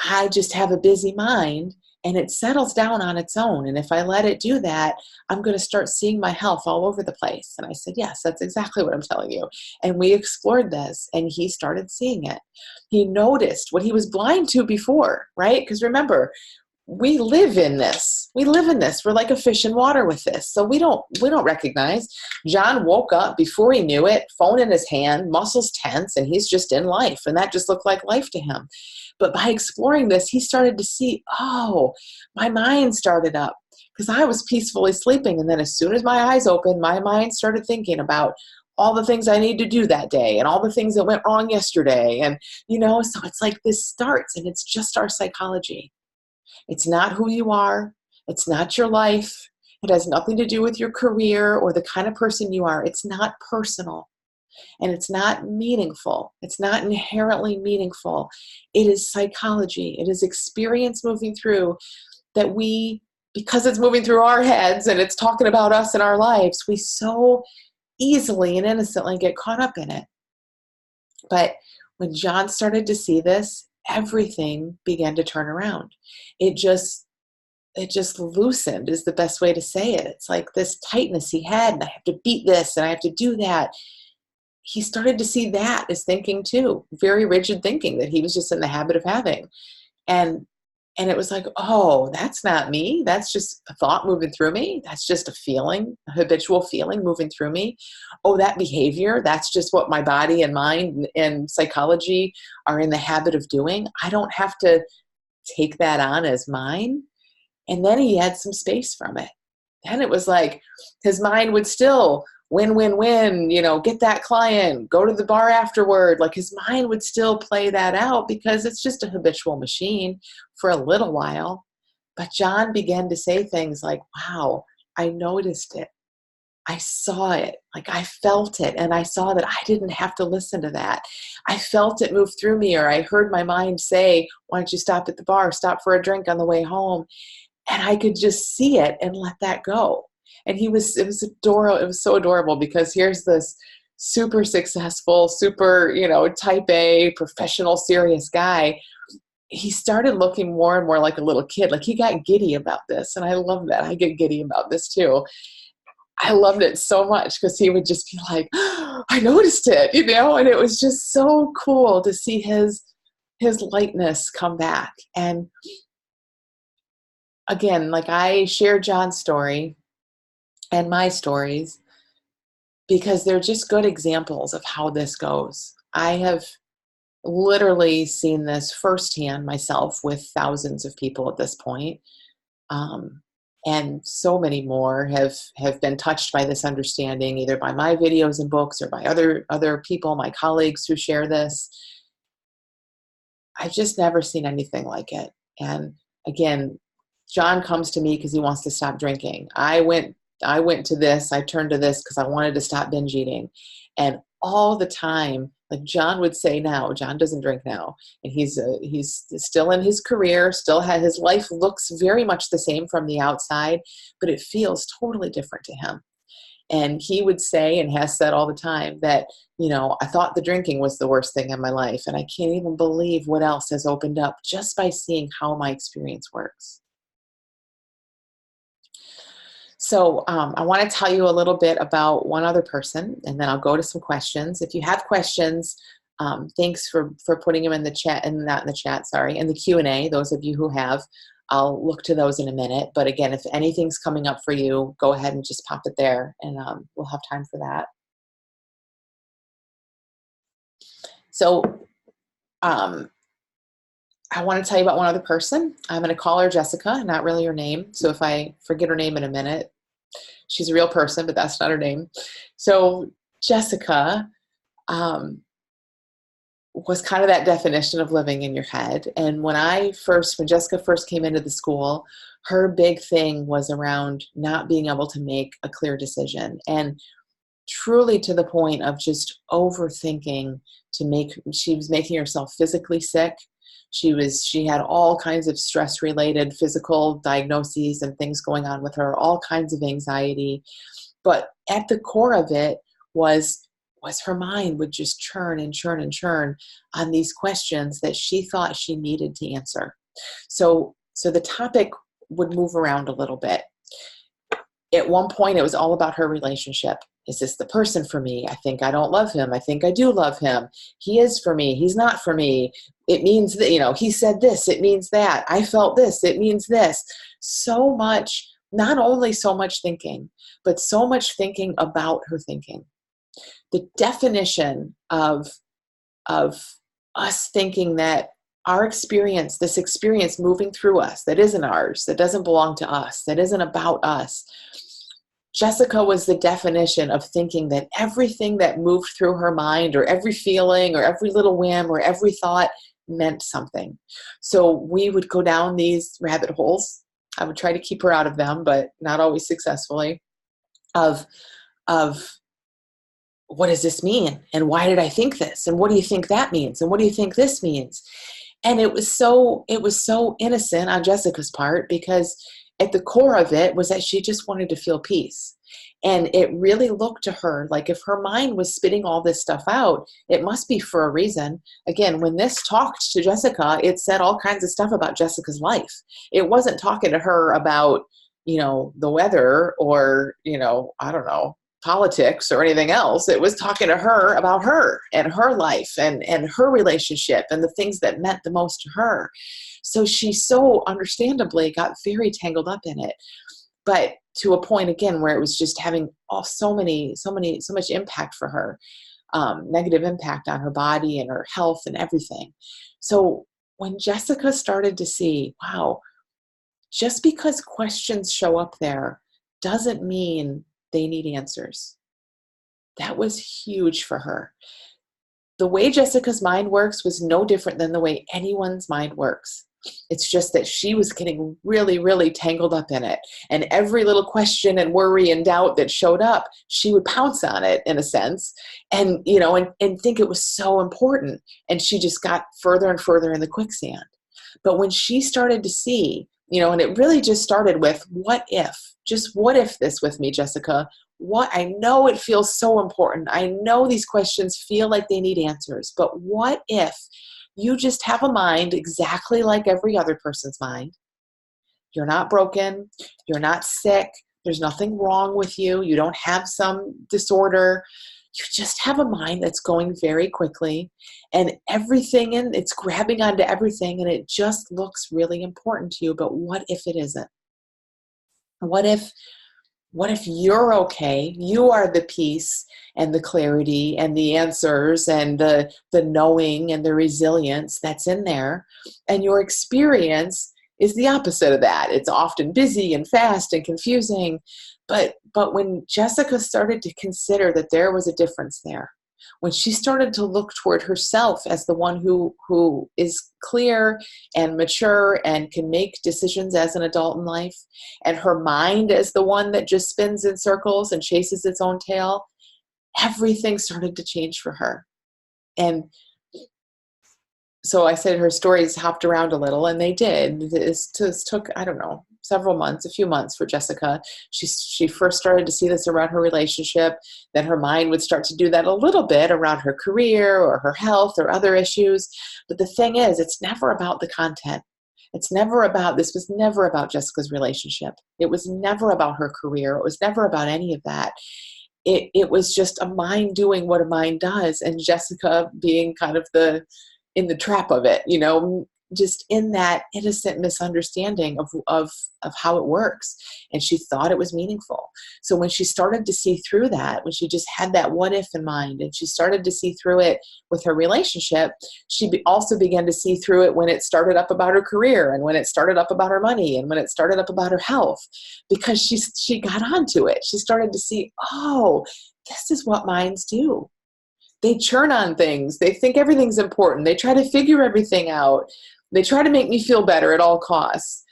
I just have a busy mind, and it settles down on its own. And if I let it do that, I'm going to start seeing my health all over the place. And I said, yes, that's exactly what I'm telling you. And we explored this, and he started seeing it. He noticed what he was blind to before, right? Because remember, we live in this. We live in this. We're like a fish in water with this. So we don't recognize. John woke up before he knew it, phone in his hand, muscles tense, and he's just in life. And that just looked like life to him. But by exploring this, he started to see, oh, my mind started up because I was peacefully sleeping. And then as soon as my eyes opened, my mind started thinking about all the things I need to do that day and all the things that went wrong yesterday. And, so it's like this starts, and it's just our psychology. It's not who you are. It's not your life. It has nothing to do with your career or the kind of person you are. It's not personal, and it's not meaningful. It's not inherently meaningful. It is psychology. It is experience moving through that because it's moving through our heads and it's talking about us and our lives, we so easily and innocently get caught up in it. But when John started to see this, everything began to turn around. It just loosened is the best way to say it. It's like this tightness he had, and I have to beat this and I have to do that. He started to see that as thinking too, very rigid thinking that he was just in the habit of having. And it was like, oh, that's not me. That's just a thought moving through me. That's just a feeling, a habitual feeling moving through me. Oh, that behavior, that's just what my body and mind and psychology are in the habit of doing. I don't have to take that on as mine. And then he had some space from it. Then it was like his mind would still win, win, win, get that client, go to the bar afterward. Like his mind would still play that out because it's just a habitual machine for a little while. But John began to say things like, wow, I noticed it. I saw it. Like I felt it. And I saw that I didn't have to listen to that. I felt it move through me, or I heard my mind say, why don't you stop at the bar, stop for a drink on the way home? And I could just see it and let that go. And it was adorable. It was so adorable because here's this super successful, super, type A, professional, serious guy. He started looking more and more like a little kid. Like he got giddy about this. And I love that. I get giddy about this too. I loved it so much because he would just be like, oh, I noticed it, and it was just so cool to see his lightness come back. And again, like I share John's story and my stories because they're just good examples of how this goes. I have literally seen this firsthand myself with thousands of people at this point. And so many more have been touched by this understanding, either by my videos and books or by other people, my colleagues who share this. I've just never seen anything like it. And again, John comes to me because he wants to stop drinking. I went to this, I turned to this because I wanted to stop binge eating. And all the time, like John would say now, John doesn't drink now. And he's still in his career, still has, his life looks very much the same from the outside, but it feels totally different to him. And he would say, and has said all the time, that, I thought the drinking was the worst thing in my life. And I can't even believe what else has opened up just by seeing how my experience works. So I want to tell you a little bit about one other person, and then I'll go to some questions. If you have questions, thanks for putting them in the chat, and not in the chat, sorry, in the Q&A, those of you who have. I'll look to those in a minute. But again, if anything's coming up for you, go ahead and just pop it there, and we'll have time for that. So I want to tell you about one other person. I'm going to call her Jessica, not really her name. So if I forget her name in a minute, she's a real person, but that's not her name. So Jessica was kind of that definition of living in your head. And when Jessica first came into the school, her big thing was around not being able to make a clear decision, and truly to the point of just overthinking she was making herself physically sick. She had all kinds of stress related physical diagnoses and things going on with her, all kinds of anxiety. But at the core of it was her mind would just churn and churn and churn on these questions that she thought she needed to answer. So the topic would move around a little bit. At one point, it was all about her relationship. Is this the person for me? I think I don't love him. I think I do love him. He is for me. He's not for me. It means that, he said this, it means that. I felt this, it means this. So much, not only so much thinking, but so much thinking about her thinking. The definition of us thinking that our experience, this experience moving through us, that isn't ours, that doesn't belong to us, that isn't about us. Jessica was the definition of thinking that everything that moved through her mind, or every feeling, or every little whim, or every thought meant something. So we would go down these rabbit holes. I would try to keep her out of them, but not always successfully, of what does this mean? And why did I think this? And what do you think that means? And what do you think this means? And it was so innocent on Jessica's part, because at the core of it was that she just wanted to feel peace. And it really looked to her like if her mind was spitting all this stuff out, it must be for a reason. Again, when this talked to Jessica, it said all kinds of stuff about Jessica's life. It wasn't talking to her about, the weather or, I don't know, politics or anything else. It was talking to her about her and her life and her relationship and the things that meant the most to her. So she so understandably got very tangled up in it, but to a point again where it was just having so much impact for her, negative impact on her body and her health and everything. So when Jessica started to see, wow, just because questions show up there doesn't mean they need answers. That was huge for her. The way Jessica's mind works was no different than the way anyone's mind works. It's just that she was getting really, really tangled up in it. And every little question and worry and doubt that showed up, she would pounce on it in a sense and, and think it was so important. And she just got further and further in the quicksand. But when she started to see, and it really just started with what if this with me, Jessica? I know it feels so important. I know these questions feel like they need answers, but what if you just have a mind exactly like every other person's mind? You're not broken. You're not sick. There's nothing wrong with you. You don't have some disorder. You just have a mind that's going very quickly, and everything it's grabbing onto everything, and it just looks really important to you. But what if it isn't? What if you're okay? You are the peace and the clarity and the answers and the knowing and the resilience that's in there. And your experience is the opposite of that. It's often busy and fast and confusing. But when Jessica started to consider that there was a difference there, when she started to look toward herself as the one who is clear and mature and can make decisions as an adult in life, and her mind as the one that just spins in circles and chases its own tail, everything started to change for her. And so I said her stories hopped around a little, and they did. This took, I don't know, a few months for Jessica. She first started to see this around her relationship. Then her mind would start to do that a little bit around her career or her health or other issues. But the thing is, it's never about the content. This was never about Jessica's relationship. It was never about her career. It was never about any of that. It was just a mind doing what a mind does, and Jessica being kind of in the trap of it, just in that innocent misunderstanding of how it works. And she thought it was meaningful. So when she started to see through that, when she just had that what if in mind, and she started to see through it with her relationship, she also began to see through it when it started up about her career, and when it started up about her money, and when it started up about her health, because she got onto it. She started to see, oh, this is what minds do. They churn on things. They think everything's important. They try to figure everything out. They try to make me feel better at all costs.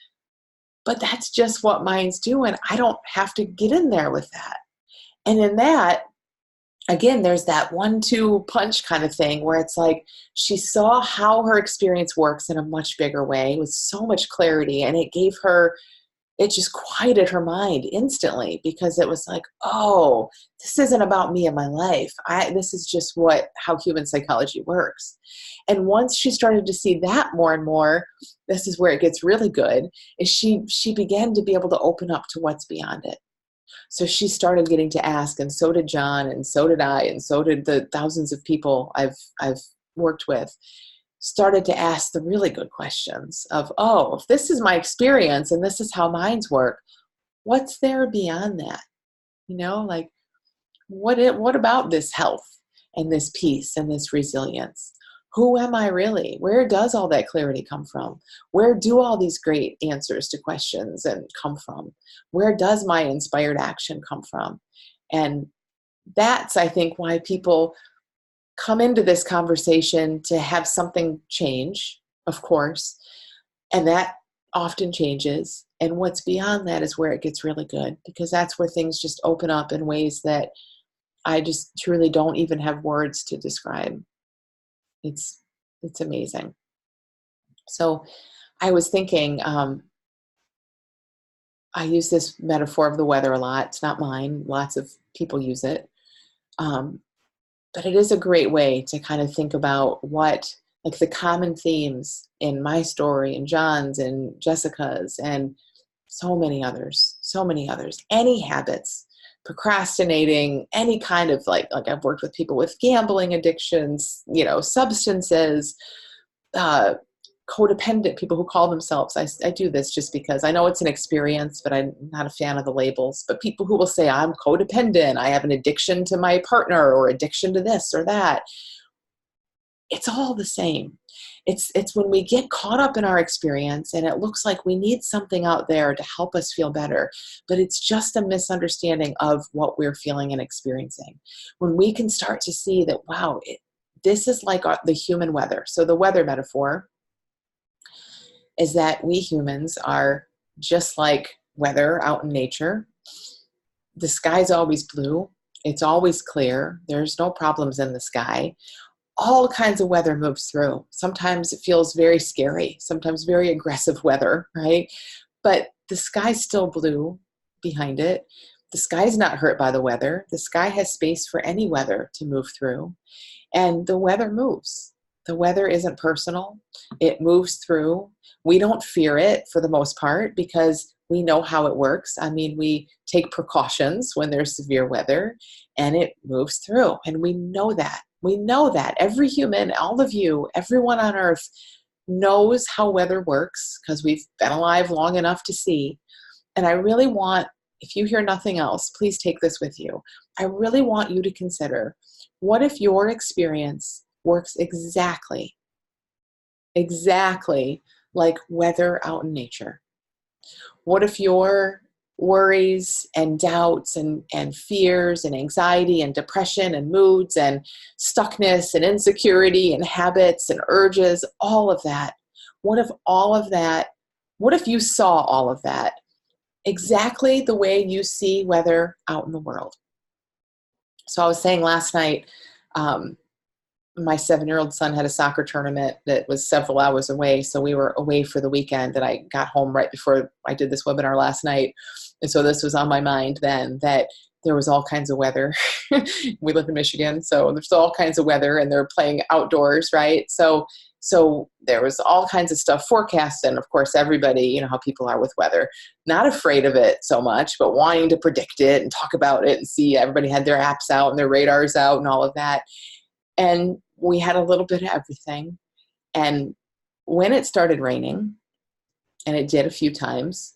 But that's just what minds do, and I don't have to get in there with that. And in that, again, there's that 1-2 punch kind of thing where it's like she saw how her experience works in a much bigger way with so much clarity, and it just quieted her mind instantly, because it was like, oh, this isn't about me and my life. This is just how human psychology works. And once she started to see that more and more, this is where it gets really good, is she began to be able to open up to what's beyond it. So she started getting to ask, and so did John, and so did I, and so did the thousands of people I've worked with, started to ask the really good questions of, oh, if this is my experience and this is how minds work, what's there beyond that? Like, what about this health and this peace and this resilience? Who am I really? Where does all that clarity come from? Where do all these great answers to questions come from? Where does my inspired action come from? And that's, I think, why people come into this conversation to have something change, of course, and that often changes. And what's beyond that is where it gets really good, because that's where things just open up in ways that I just truly don't even have words to describe. It's amazing. So I was thinking, I use this metaphor of the weather a lot. It's not mine. Lots of people use it. But it is a great way to kind of think about like the common themes in my story and John's and Jessica's and so many others, any habits, procrastinating, any kind of like I've worked with people with gambling addictions, substances, codependent people who call themselves, I do this just because I know it's an experience, but I'm not a fan of the labels, but people who will say, I'm codependent, I have an addiction to my partner or addiction to this or that. It's all the same. It's when we get caught up in our experience and it looks like we need something out there to help us feel better, but it's just a misunderstanding of what we're feeling and experiencing. When we can start to see that, wow, this is like the human weather. So the weather metaphor is that we humans are just like weather out in nature. The sky's always blue. It's always clear. There's no problems in the sky. All kinds of weather moves through. Sometimes it feels very scary, sometimes very aggressive weather, right? But the sky's still blue behind it. The sky's not hurt by the weather. The sky has space for any weather to move through. And the weather moves. The weather isn't personal. It moves through. We don't fear it for the most part because we know how it works. I mean, we take precautions when there's severe weather and it moves through. And we know that. We know that. Every human, all of you, everyone on earth knows how weather works because we've been alive long enough to see. And I really want, if you hear nothing else, please take this with you. I really want you to consider, what if your experience works exactly like weather out in nature? What if your worries and doubts and fears and anxiety and depression and moods and stuckness and insecurity and habits and urges, all of that, what if you saw all of that exactly the way you see weather out in the world? So I was saying last night, my 7-year-old son had a soccer tournament that was several hours away. So we were away for the weekend and I got home right before I did this webinar last night. And so this was on my mind then, that there was all kinds of weather. We live in Michigan, so there's all kinds of weather and they're playing outdoors, right? So there was all kinds of stuff forecast. And of course, everybody, you know how people are with weather, not afraid of it so much, but wanting to predict it and talk about it and see. Everybody had their apps out and their radars out and all of that. And we had a little bit of everything. And when it started raining, and it did a few times,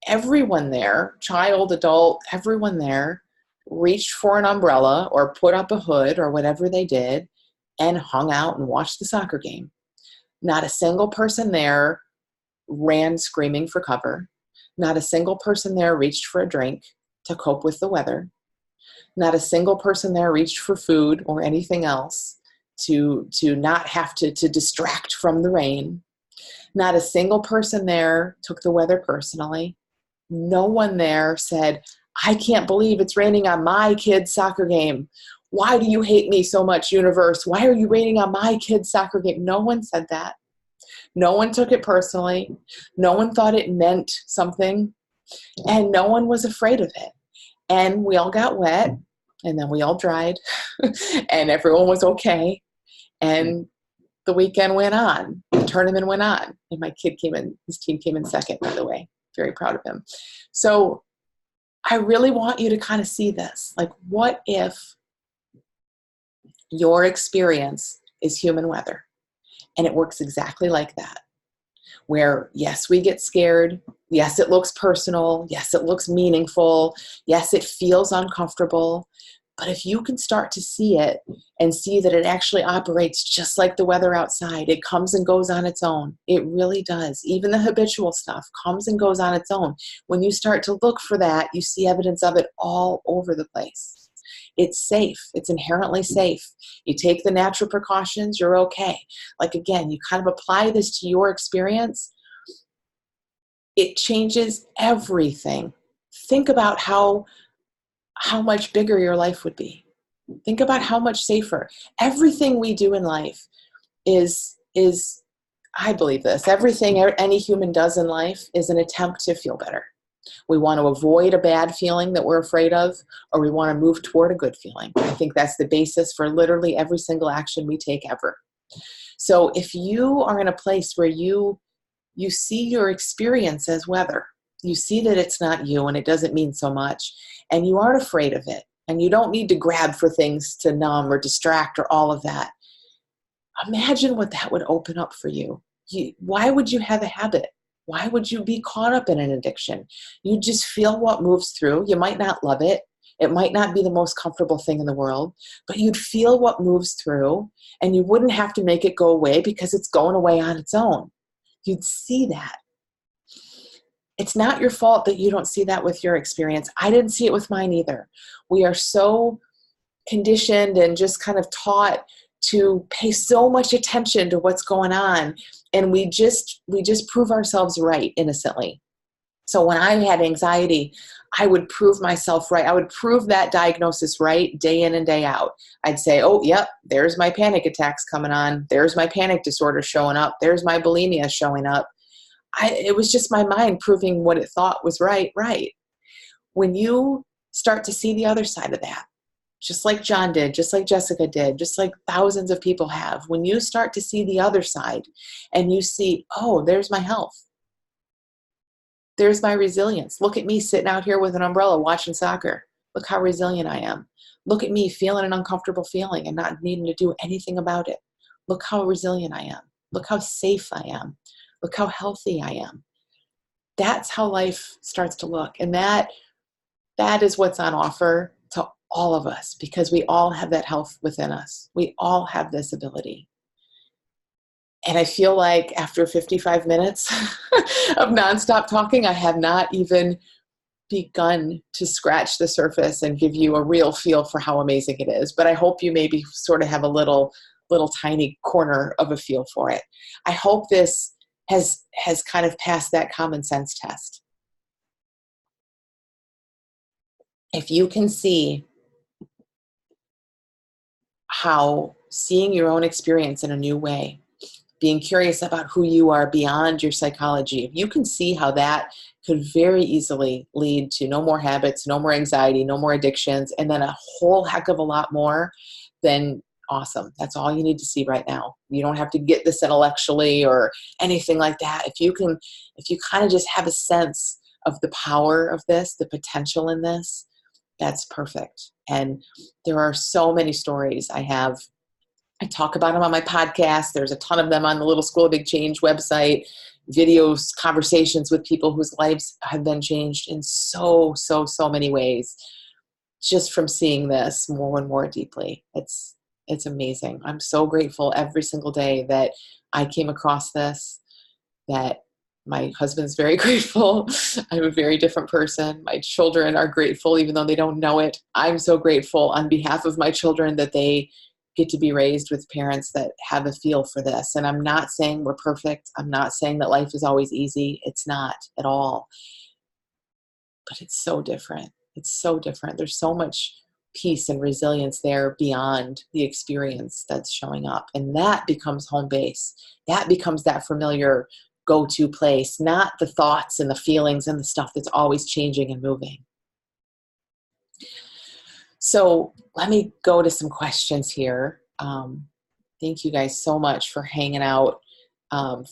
everyone there, child, adult, everyone there reached for an umbrella or put up a hood or whatever they did and hung out and watched the soccer game. Not a single person there ran screaming for cover. Not a single person there reached for a drink to cope with the weather. Not a single person there reached for food or anything else to not have to distract from the rain. Not a single person there took the weather personally. No one there said, I can't believe it's raining on my kid's soccer game. Why do you hate me so much, universe? Why are you raining on my kid's soccer game? No one said that. No one took it personally. No one thought it meant something. And no one was afraid of it. And we all got wet, and then we all dried, and everyone was okay. And the weekend went on. The tournament went on. And my kid came in, his team came in second, by the way. Very proud of him. So I really want you to kind of see this. Like, what if your experience is human weather? And it works exactly like that. Where, yes, we get scared. Yes, it looks personal. Yes, it looks meaningful. Yes, it feels uncomfortable. But if you can start to see it and see that it actually operates just like the weather outside, it comes and goes on its own. It really does. Even the habitual stuff comes and goes on its own. When you start to look for that, you see evidence of it all over the place. It's safe. It's inherently safe. You take the natural precautions, you're okay. Like, again, you kind of apply this to your experience. It changes everything. Think about how much bigger your life would be. Think about how much safer. Everything we do in life is I believe this, everything any human does in life is an attempt to feel better. We want to avoid a bad feeling that we're afraid of, or we want to move toward a good feeling. I think that's the basis for literally every single action we take ever. So if you are in a place where you see your experience as weather, you see that it's not you and it doesn't mean so much, and you aren't afraid of it, and you don't need to grab for things to numb or distract or all of that, imagine what that would open up for you. Why would you have a habit? Why would you be caught up in an addiction? You just feel what moves through. You might not love it. It might not be the most comfortable thing in the world, but you'd feel what moves through, and you wouldn't have to make it go away because it's going away on its own. You'd see that. It's not your fault that you don't see that with your experience. I didn't see it with mine either. We are so conditioned and just kind of taught to pay so much attention to what's going on, and we just prove ourselves right innocently. So when I had anxiety, I would prove myself right. I would prove that diagnosis right day in and day out. I'd say, oh, yep, there's my panic attacks coming on. There's my panic disorder showing up. There's my bulimia showing up. It was just my mind proving what it thought was right. When you start to see the other side of that, just like John did, just like Jessica did, just like thousands of people have, when you start to see the other side and you see, oh, there's my health. There's my resilience. Look at me sitting out here with an umbrella watching soccer. Look how resilient I am. Look at me feeling an uncomfortable feeling and not needing to do anything about it. Look how resilient I am. Look how safe I am. Look how healthy I am. That's how life starts to look. And that is what's on offer to all of us, because we all have that health within us. We all have this ability. And I feel like after 55 minutes of nonstop talking, I have not even begun to scratch the surface and give you a real feel for how amazing it is. But I hope you maybe sort of have a little tiny corner of a feel for it. I hope this has kind of passed that common sense test. If you can see how seeing your own experience in a new way, being curious about who you are beyond your psychology, if you can see how that could very easily lead to no more habits, no more anxiety, no more addictions, and then a whole heck of a lot more, then awesome. That's all you need to see right now. You don't have to get this intellectually or anything like that. If you kind of just have a sense of the power of this, the potential in this, that's perfect. And there are so many stories I talk about them on my podcast. There's a ton of them on the Little School of Big Change website, videos, conversations with people whose lives have been changed in so many ways just from seeing this more and more deeply. It's amazing. I'm so grateful every single day that I came across this, that My husband's very grateful. I'm a very different person. My children are grateful, even though they don't know it. I'm so grateful on behalf of my children that they get to be raised with parents that have a feel for this. And I'm not saying we're perfect. I'm not saying that life is always easy. It's not at all. But it's so different. It's so different. There's so much peace and resilience there beyond the experience that's showing up. And that becomes home base. That becomes that familiar go-to place, not the thoughts and the feelings and the stuff that's always changing and moving. So let me go to some questions here. Thank you guys so much for hanging out,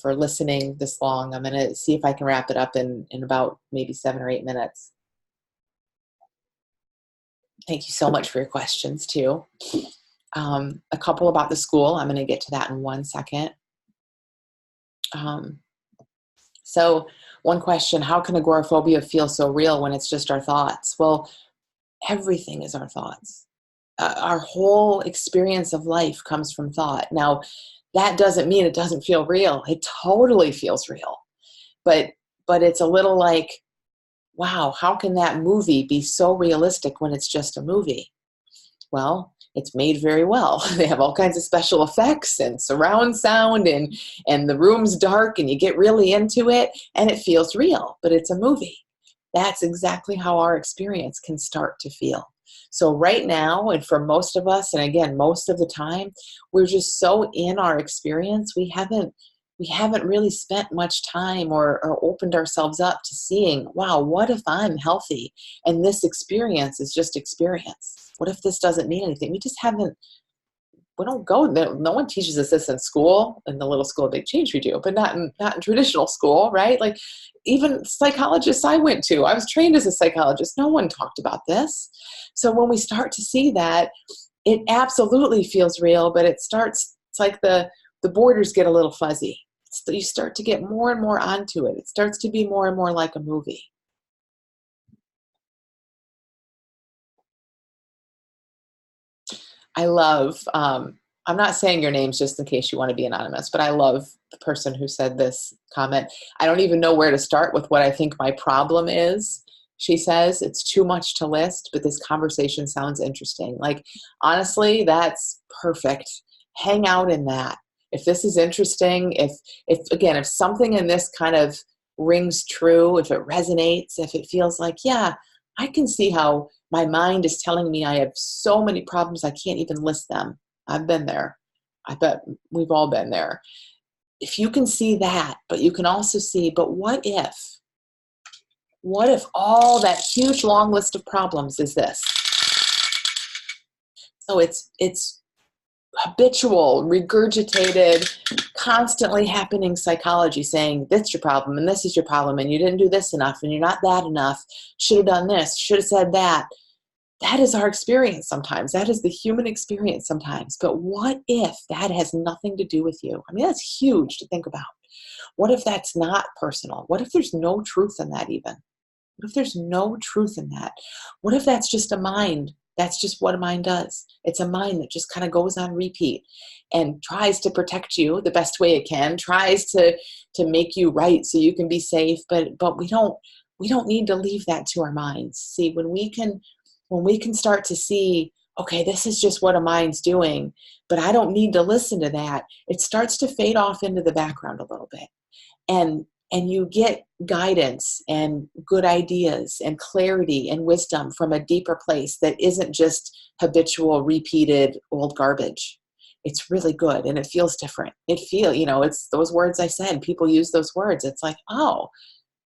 for listening this long. I'm going to see if I can wrap it up in about maybe 7 or 8 minutes. Thank you so much for your questions too. A couple about the school. I'm going to get to that in 1 second. So one question, how can agoraphobia feel so real when it's just our thoughts? Well, everything is our thoughts. Our whole experience of life comes from thought. Now, that doesn't mean it doesn't feel real. It totally feels real. But it's a little like, wow, how can that movie be so realistic when it's just a movie? Well, it's made very well. They have all kinds of special effects and surround sound, and the room's dark and you get really into it and it feels real, but it's a movie. That's exactly how our experience can start to feel. So right now, and for most of us, and again, most of the time, we're just so in our experience, we haven't really spent much time or opened ourselves up to seeing, wow, what if I'm healthy and this experience is just experience? What if this doesn't mean anything? We don't go there. No one teaches us this in school, in the little school of big change we do, but not in traditional school, right? Like even psychologists I went to, I was trained as a psychologist. No one talked about this. So when we start to see that, it absolutely feels real, but it's like the borders get a little fuzzy. So you start to get more and more onto it. It starts to be more and more like a movie. I love, I'm not saying your names just in case you want to be anonymous, but I love the person who said this comment. I don't even know where to start with what I think my problem is. She says, it's too much to list, but this conversation sounds interesting. Like, honestly, that's perfect. Hang out in that. If this is interesting, if something in this kind of rings true, if it resonates, if it feels like, yeah, I can see how my mind is telling me I have so many problems I can't even list them. I've been there. I bet we've all been there. If you can see that, but you can also see, but what if? What if all that huge long list of problems is this? So it's habitual, regurgitated, constantly happening psychology saying, that's your problem, and this is your problem, and you didn't do this enough, and you're not that enough, should have done this, should have said that. That is our experience sometimes. That is the human experience sometimes. But what if that has nothing to do with you? I mean, that's huge to think about. What if that's not personal? What if there's no truth in that even? What if there's no truth in that? What if that's just a mind? That's just what a mind does. It's a mind that just kind of goes on repeat and tries to protect you the best way it can, tries to make you right so you can be safe, but we don't need to leave that to our minds. See, when we can start to see, okay, this is just what a mind's doing, but I don't need to listen to that, it starts to fade off into the background a little bit. And you get guidance and good ideas and clarity and wisdom from a deeper place that isn't just habitual, repeated old garbage. It's really good and it feels different. It's those words I said, people use those words. It's like, oh,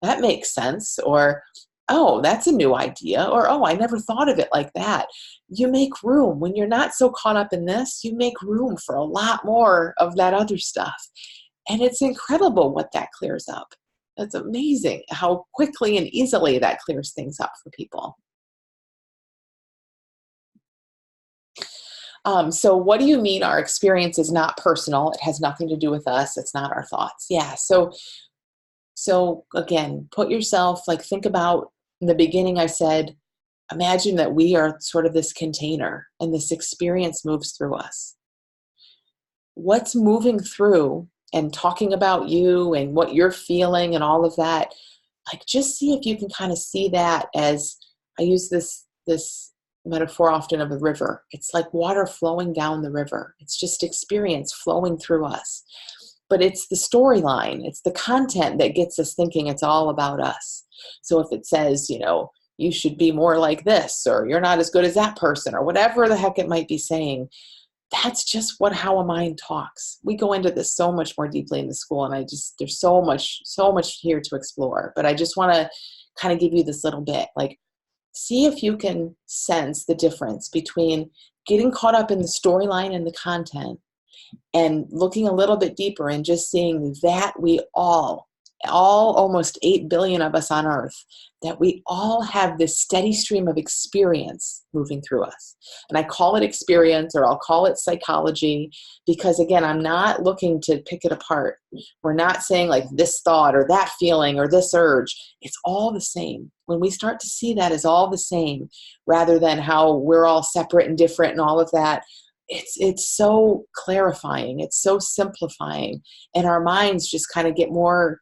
that makes sense. Or, oh, that's a new idea. Or, oh, I never thought of it like that. You make room. When you're not so caught up in this, you make room for a lot more of that other stuff. And it's incredible what that clears up. It's amazing how quickly and easily that clears things up for people. So what do you mean our experience is not personal? It has nothing to do with us. It's not our thoughts. Yeah. So again, put yourself, think about in the beginning I said, imagine that we are sort of this container and this experience moves through us. What's moving through and talking about you and what you're feeling and all of that, like just see if you can kind of see that as, I use this metaphor often of a river. It's like water flowing down the river. It's just experience flowing through us. But it's the storyline, it's the content that gets us thinking it's all about us. So if it says, you should be more like this, or you're not as good as that person, or whatever the heck it might be saying, that's just how a mind talks. We go into this so much more deeply in the school, and there's so much here to explore. But I just want to kind of give you this little bit, like, see if you can sense the difference between getting caught up in the storyline and the content and looking a little bit deeper and just seeing that we all almost 8 billion of us on earth, that we all have this steady stream of experience moving through us. And I call it experience, or I'll call it psychology, because again, I'm not looking to pick it apart. We're not saying like this thought or that feeling or this urge. It's all the same. When we start to see that as all the same, rather than how we're all separate and different and all of that, it's so clarifying, it's so simplifying, and our minds just kind of get more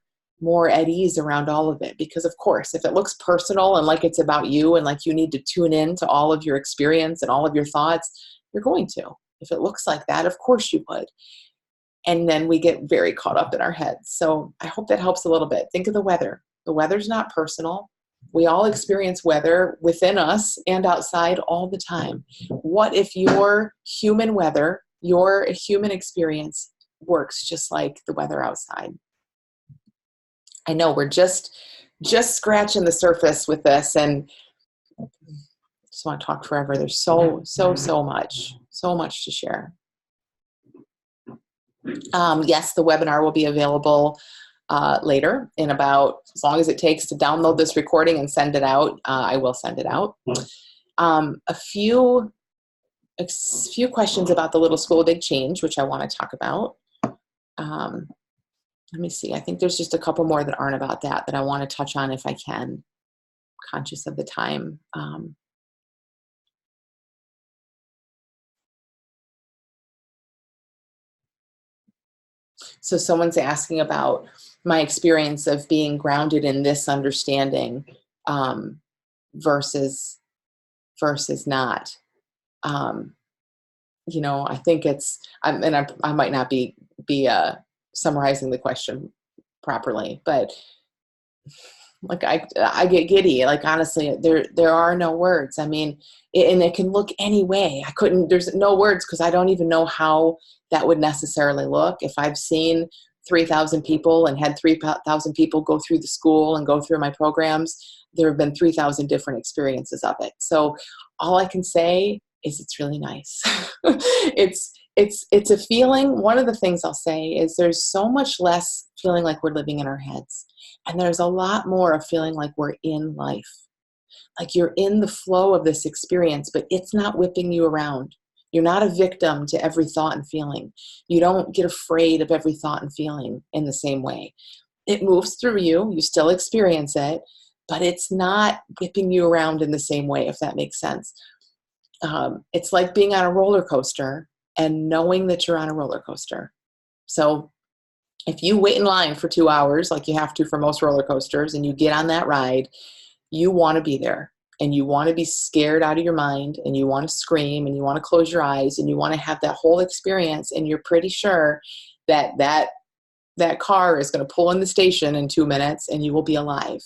at ease around all of it. Because of course, if it looks personal and like it's about you and like you need to tune in to all of your experience and all of your thoughts, you're going to. If it looks like that, of course you would. And then we get very caught up in our heads. So I hope that helps a little bit. Think of the weather. The weather's not personal. We all experience weather within us and outside all the time. What if your human weather, your human experience works just like the weather outside? I know we're just scratching the surface with this, and I just want to talk forever. There's so much to share. Yes, the webinar will be available later, in about, as long as it takes to download this recording and send it out, I will send it out. A few questions about the Little School Big Change, which I want to talk about. Let me see. I think there's just a couple more that aren't about that I want to touch on if I can, conscious of the time. So someone's asking about my experience of being grounded in this understanding versus not. I think it's, I might not be summarizing the question properly, but like I get giddy. Like, honestly, there are no words. I mean, and it can look any way. There's no words, because I don't even know how that would necessarily look. If I've seen 3,000 people and had 3,000 people go through the school and go through my programs, there have been 3,000 different experiences of it. So all I can say is it's really nice. It's a feeling. One of the things I'll say is there's so much less feeling like we're living in our heads. And there's a lot more of feeling like we're in life. Like you're in the flow of this experience, but it's not whipping you around. You're not a victim to every thought and feeling. You don't get afraid of every thought and feeling in the same way. It moves through you. You still experience it, but it's not whipping you around in the same way, if that makes sense. It's like being on a roller coaster and knowing that you're on a roller coaster. So if you wait in line for 2 hours, like you have to for most roller coasters, and you get on that ride, you want to be there, and you want to be scared out of your mind, and you want to scream, and you want to close your eyes, and you want to have that whole experience, and you're pretty sure that car is going to pull in the station in 2 minutes and you will be alive.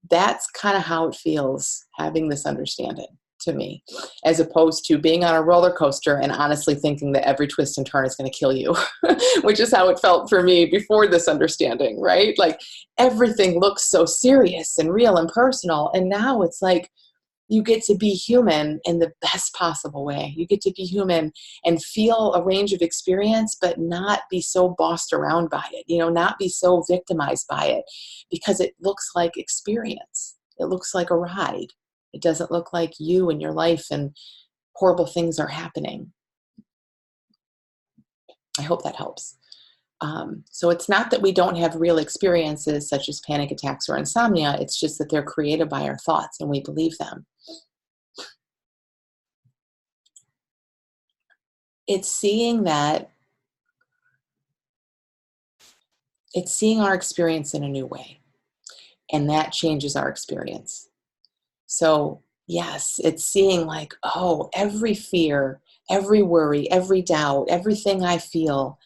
That's kind of how it feels having this understanding to me, as opposed to being on a roller coaster and honestly thinking that every twist and turn is going to kill you, which is how it felt for me before this understanding, right? Like everything looks so serious and real and personal. And now it's like you get to be human in the best possible way. You get to be human and feel a range of experience, but not be so bossed around by it, not be so victimized by it, because it looks like experience. It looks like a ride. It doesn't look like you and your life and horrible things are happening. I hope that helps. So it's not that we don't have real experiences such as panic attacks or insomnia. It's just that they're created by our thoughts and we believe them. It's seeing that It's seeing our experience in a new way, and that changes our experience. So yes, it's seeing like, oh, every fear, every worry, every doubt, everything I feel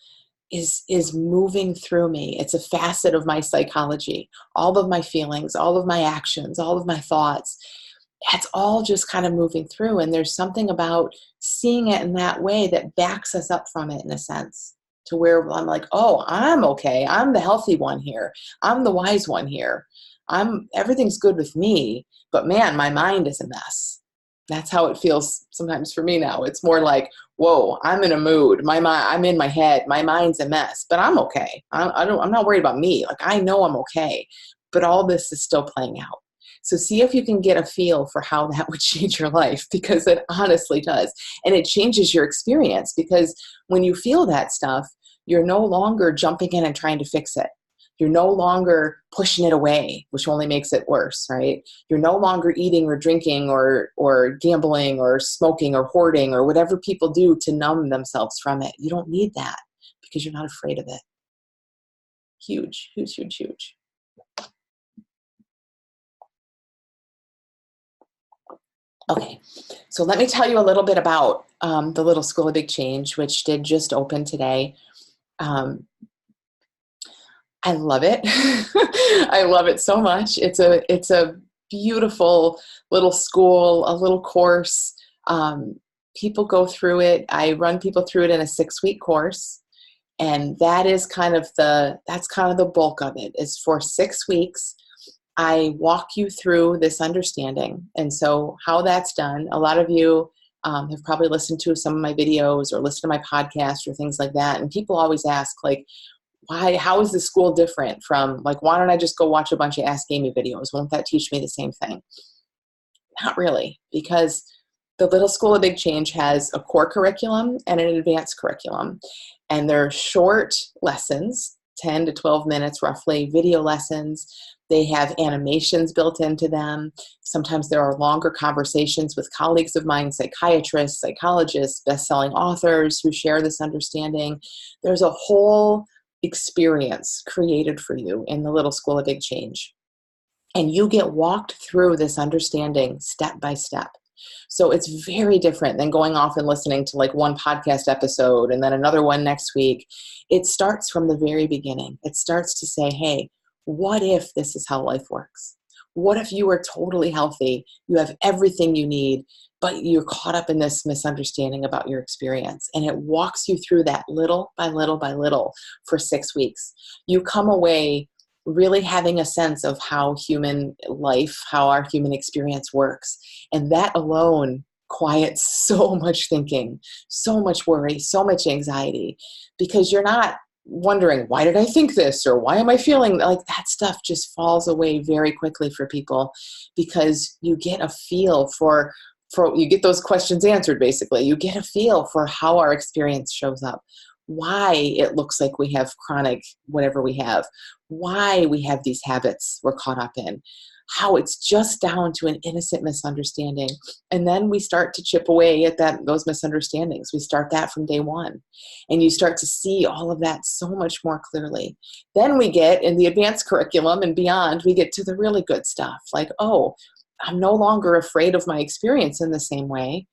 is moving through me. It's a facet of my psychology. All of my feelings, all of my actions, all of my thoughts, it's all just kind of moving through. And there's something about seeing it in that way that backs us up from it in a sense, to where I'm like, oh, I'm okay. I'm the healthy one here. I'm the wise one here. Everything's good with me, but man, my mind is a mess. That's how it feels sometimes for me now. It's more like, whoa, I'm in a mood. I'm in my head. My mind's a mess, but I'm okay. I'm not worried about me. Like, I know I'm okay, but all this is still playing out. So see if you can get a feel for how that would change your life, because it honestly does. And it changes your experience, because when you feel that stuff, you're no longer jumping in and trying to fix it. You're no longer pushing it away, which only makes it worse, right? You're no longer eating or drinking or gambling or smoking or hoarding or whatever people do to numb themselves from it. You don't need that, because you're not afraid of it. Huge, huge, huge, huge. Okay, so let me tell you a little bit about the Little School of Big Change, which did just open today. I love it. I love it so much. It's a beautiful little school, a little course. People go through it. I run people through it in a 6-week course, and that's kind of the bulk of it. Is for 6 weeks. I walk you through this understanding. And so how that's done, a lot of you have probably listened to some of my videos or listened to my podcast or things like that. And people always ask, like, how is the school different from, like, why don't I just go watch a bunch of Ask Amy videos? Won't that teach me the same thing? Not really, because the Little School of Big Change has a core curriculum and an advanced curriculum. And they're short lessons, 10 to 12 minutes roughly, video lessons. They have animations built into them. Sometimes there are longer conversations with colleagues of mine, psychiatrists, psychologists, best-selling authors who share this understanding. There's a whole experience created for you in the Little School of Big Change. And you get walked through this understanding step by step. So it's very different than going off and listening to like one podcast episode and then another one next week. It starts from the very beginning. It starts to say, hey, what if this is how life works? What if you are totally healthy? You have everything you need, but you're caught up in this misunderstanding about your experience. And it walks you through that little by little by little for 6 weeks. You come away really having a sense of how human life, how our human experience works. And that alone quiets so much thinking, so much worry, so much anxiety, because you're not wondering, why did I think this? Or why am I feeling like that? Stuff just falls away very quickly for people, because you get a feel for you get those questions answered. Basically, you get a feel for how our experience shows up, why it looks like we have chronic whatever we have, why we have these habits we're caught up in, how it's just down to an innocent misunderstanding. And then we start to chip away at those misunderstandings. We start that from day one. And you start to see all of that so much more clearly. Then we get in the advanced curriculum and beyond, we get to the really good stuff. Like, oh, I'm no longer afraid of my experience in the same way.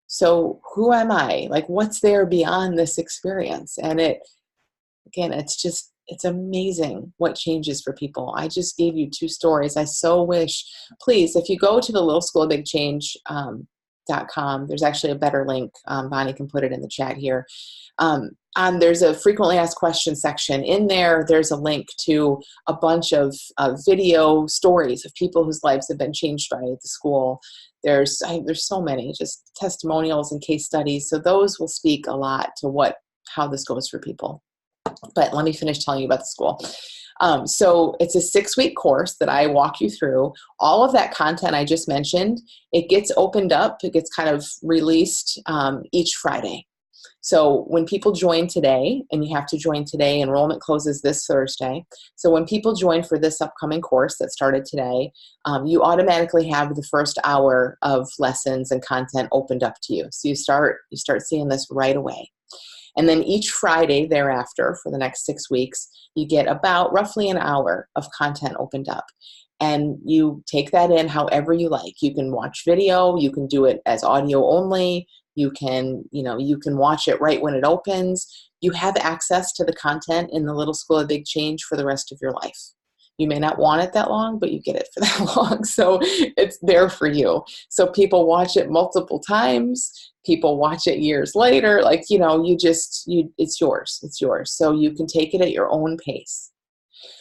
So who am I? Like, what's there beyond this experience? And it's amazing what changes for people. I just gave you 2 stories. I so wish, please, if you go to the Little School of Big Change .com, there's actually a better link. Bonnie can put it in the chat here. There's a frequently asked questions section. In there, there's a link to a bunch of video stories of people whose lives have been changed by the school. There's so many, just testimonials and case studies. So those will speak a lot to how this goes for people. But let me finish telling you about the school. So it's a 6-week course that I walk you through. All of that content I just mentioned, it gets opened up. It gets kind of released each Friday. So when people join today, and you have to join today, enrollment closes this Thursday. So when people join for this upcoming course that started today, you automatically have the first hour of lessons and content opened up to you. So you start seeing this right away. And then each Friday thereafter, for the next 6 weeks, you get about roughly an hour of content opened up. And you take that in however you like. You can watch video, you can do it as audio only, you can watch it right when it opens. You have access to the content in the Little School of Big Change for the rest of your life. You may not want it that long, but you get it for that long. So it's there for you. So people watch it multiple times. People watch it years later. Like, it's yours. It's yours. So you can take it at your own pace.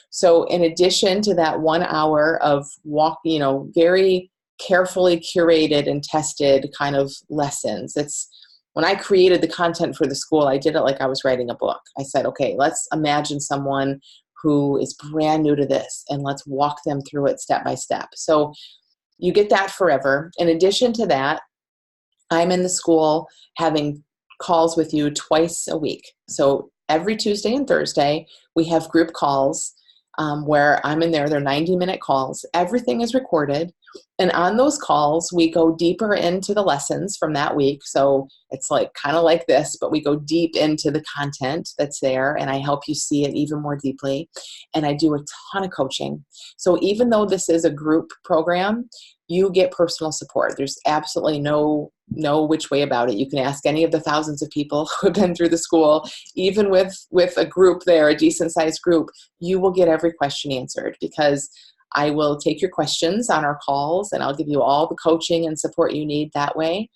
So in addition to that 1 hour of very carefully curated and tested kind of lessons, when I created the content for the school, I did it like I was writing a book. I said, okay, let's imagine someone who is brand new to this, and let's walk them through it step by step. So you get that forever. In addition to that, I'm in the school having calls with you twice a week. So every Tuesday and Thursday, we have group calls where I'm in there. They're 90-minute calls. Everything is recorded. And on those calls, we go deeper into the lessons from that week. So it's kind of like this, but we go deep into the content that's there, and I help you see it even more deeply. And I do a ton of coaching. So even though this is a group program, you get personal support. There's absolutely no which way about it. You can ask any of the thousands of people who have been through the school. Even with a group there, a decent sized group, you will get every question answered, because I will take your questions on our calls, and I'll give you all the coaching and support you need that way.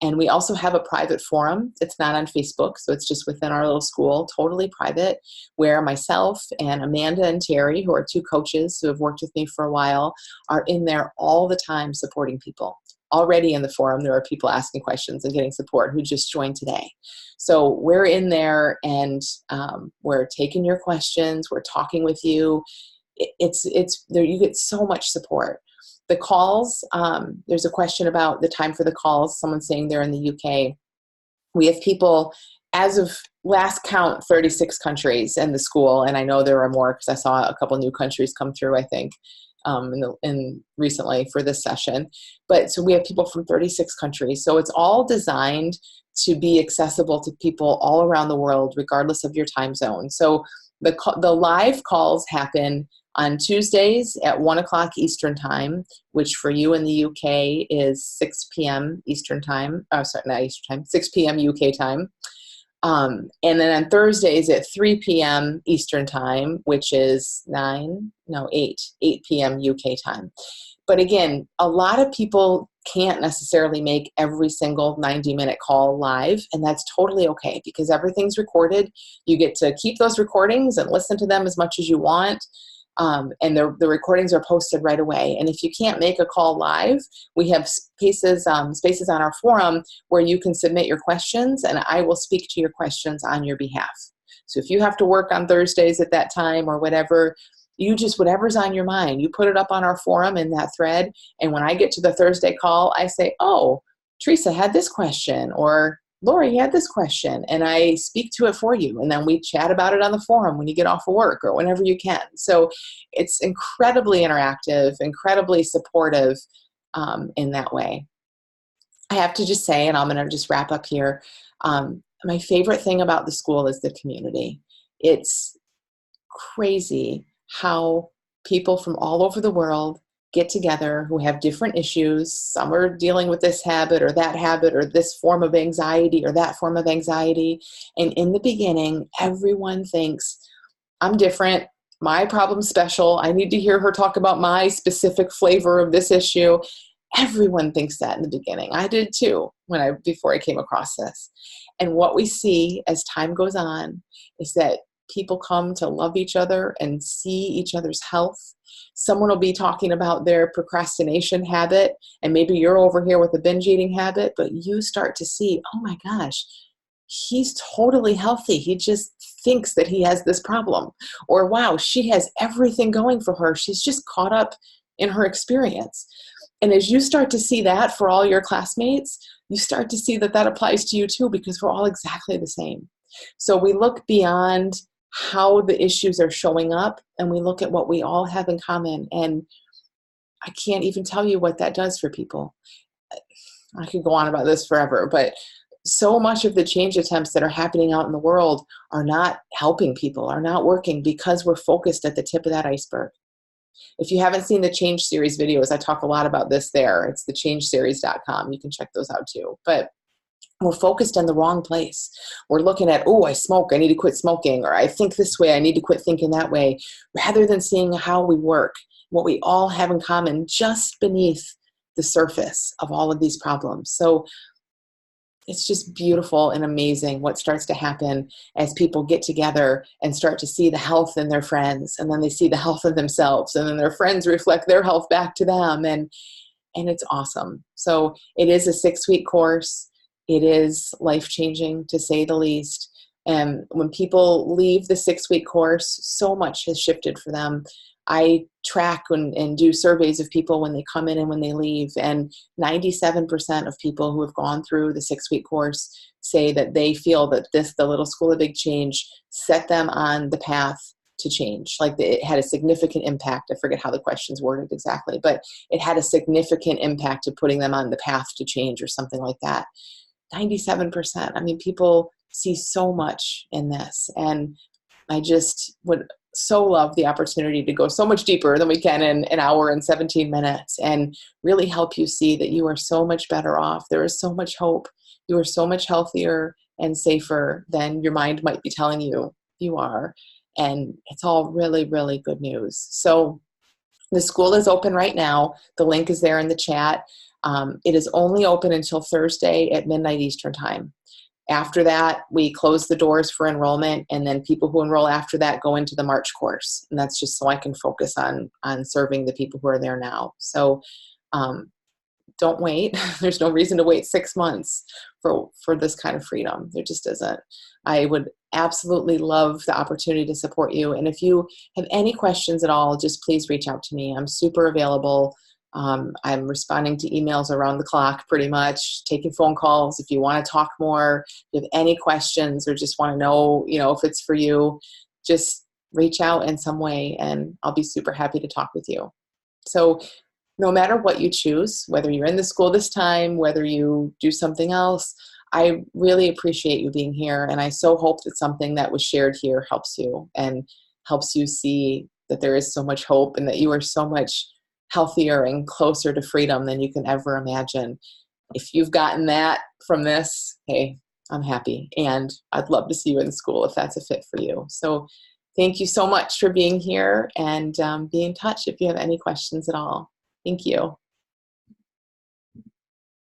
And we also have a private forum. It's not on Facebook, so it's just within our little school, totally private, where myself and Amanda and Terry, who are two coaches who have worked with me for a while, are in there all the time supporting people. Already in the forum, there are people asking questions and getting support who just joined today. So we're in there, and we're taking your questions. We're talking with you. It's there. You get so much support. The calls, there's a question about the time for the calls. Someone's saying they're in the UK. We have people, as of last count, 36 countries in the school. And I know there are more, because I saw a couple new countries come through, I think, in recently for this session. But so we have people from 36 countries. So it's all designed to be accessible to people all around the world, regardless of your time zone. So the live calls happen on Tuesdays at 1 o'clock Eastern time, which for you in the UK is 6 p.m. Eastern time. Oh, sorry, not Eastern time, 6 p.m. UK time. And then on Thursdays at 3 p.m. Eastern time, which is 8 p.m. UK time. But again, a lot of people can't necessarily make every single 90-minute call live, and that's totally okay, because everything's recorded. You get to keep those recordings and listen to them as much as you want. And the recordings are posted right away. And if you can't make a call live, we have spaces on our forum where you can submit your questions, and I will speak to your questions on your behalf. So if you have to work on Thursdays at that time or whatever, whatever's on your mind, you put it up on our forum in that thread. And when I get to the Thursday call, I say, oh, Teresa had this question, or Lori had this question, and I speak to it for you. And then we chat about it on the forum when you get off of work or whenever you can. So it's incredibly interactive, incredibly supportive in that way. I have to just say, and I'm going to just wrap up here, my favorite thing about the school is the community. It's crazy how people from all over the world get together who have different issues. Some are dealing with this habit or that habit or this form of anxiety or that form of anxiety. And in the beginning, everyone thinks, I'm different. My problem's special. I need to hear her talk about my specific flavor of this issue. Everyone thinks that in the beginning. I did too before I came across this. And what we see as time goes on is that people come to love each other and see each other's health. Someone will be talking about their procrastination habit, and maybe you're over here with a binge eating habit, but you start to see, oh my gosh, he's totally healthy. He just thinks that he has this problem. Or wow, she has everything going for her. She's just caught up in her experience. And as you start to see that for all your classmates, you start to see that applies to you too, because we're all exactly the same. So we look beyond how the issues are showing up, and we look at what we all have in common. And I can't even tell you what that does for people. I could go on about this forever, but so much of the change attempts that are happening out in the world are not helping people, are not working because we're focused at the tip of that iceberg. If you haven't seen the Change Series videos, I talk a lot about this there. It's thechangeseries.com. You can check those out too. But we're focused in the wrong place. We're looking at, oh, I smoke, I need to quit smoking, or I think this way, I need to quit thinking that way, rather than seeing how we work, what we all have in common just beneath the surface of all of these problems. So it's just beautiful and amazing what starts to happen as people get together and start to see the health in their friends, and then they see the health of themselves, and then their friends reflect their health back to them, and it's awesome. So it is a 6-week course. It is life-changing, to say the least. And when people leave the 6-week course, so much has shifted for them. I track and do surveys of people when they come in and when they leave, and 97% of people who have gone through the 6-week course say that they feel that the Little School of Big Change, set them on the path to change. Like, it had a significant impact. I forget how the question's worded exactly, but it had a significant impact to putting them on the path to change, or something like that. 97%. I mean, people see so much in this, and I just would so love the opportunity to go so much deeper than we can in an hour and 17 minutes, and really help you see that you are so much better off. There is so much hope. You are so much healthier and safer than your mind might be telling you you are. And it's all really, really good news. So the school is open right now. The link is there in the chat. It is only open until Thursday at midnight Eastern time. After that, we close the doors for enrollment, and then people who enroll after that go into the March course. And that's just so I can focus on serving the people who are there now. So don't wait. There's no reason to wait 6 months for this kind of freedom. There just isn't. I would absolutely love the opportunity to support you. And if you have any questions at all, just please reach out to me. I'm super available. I'm responding to emails around the clock, pretty much, taking phone calls. If you want to talk more, if you have any questions, or just want to know, if it's for you, just reach out in some way, and I'll be super happy to talk with you. So no matter what you choose, whether you're in the school this time, whether you do something else, I really appreciate you being here. And I so hope that something that was shared here helps you, and helps you see that there is so much hope, and that you are so much healthier and closer to freedom than you can ever imagine. If you've gotten that from this, hey, I'm happy. And I'd love to see you in school if that's a fit for you. So thank you so much for being here, and be in touch if you have any questions at all. Thank you.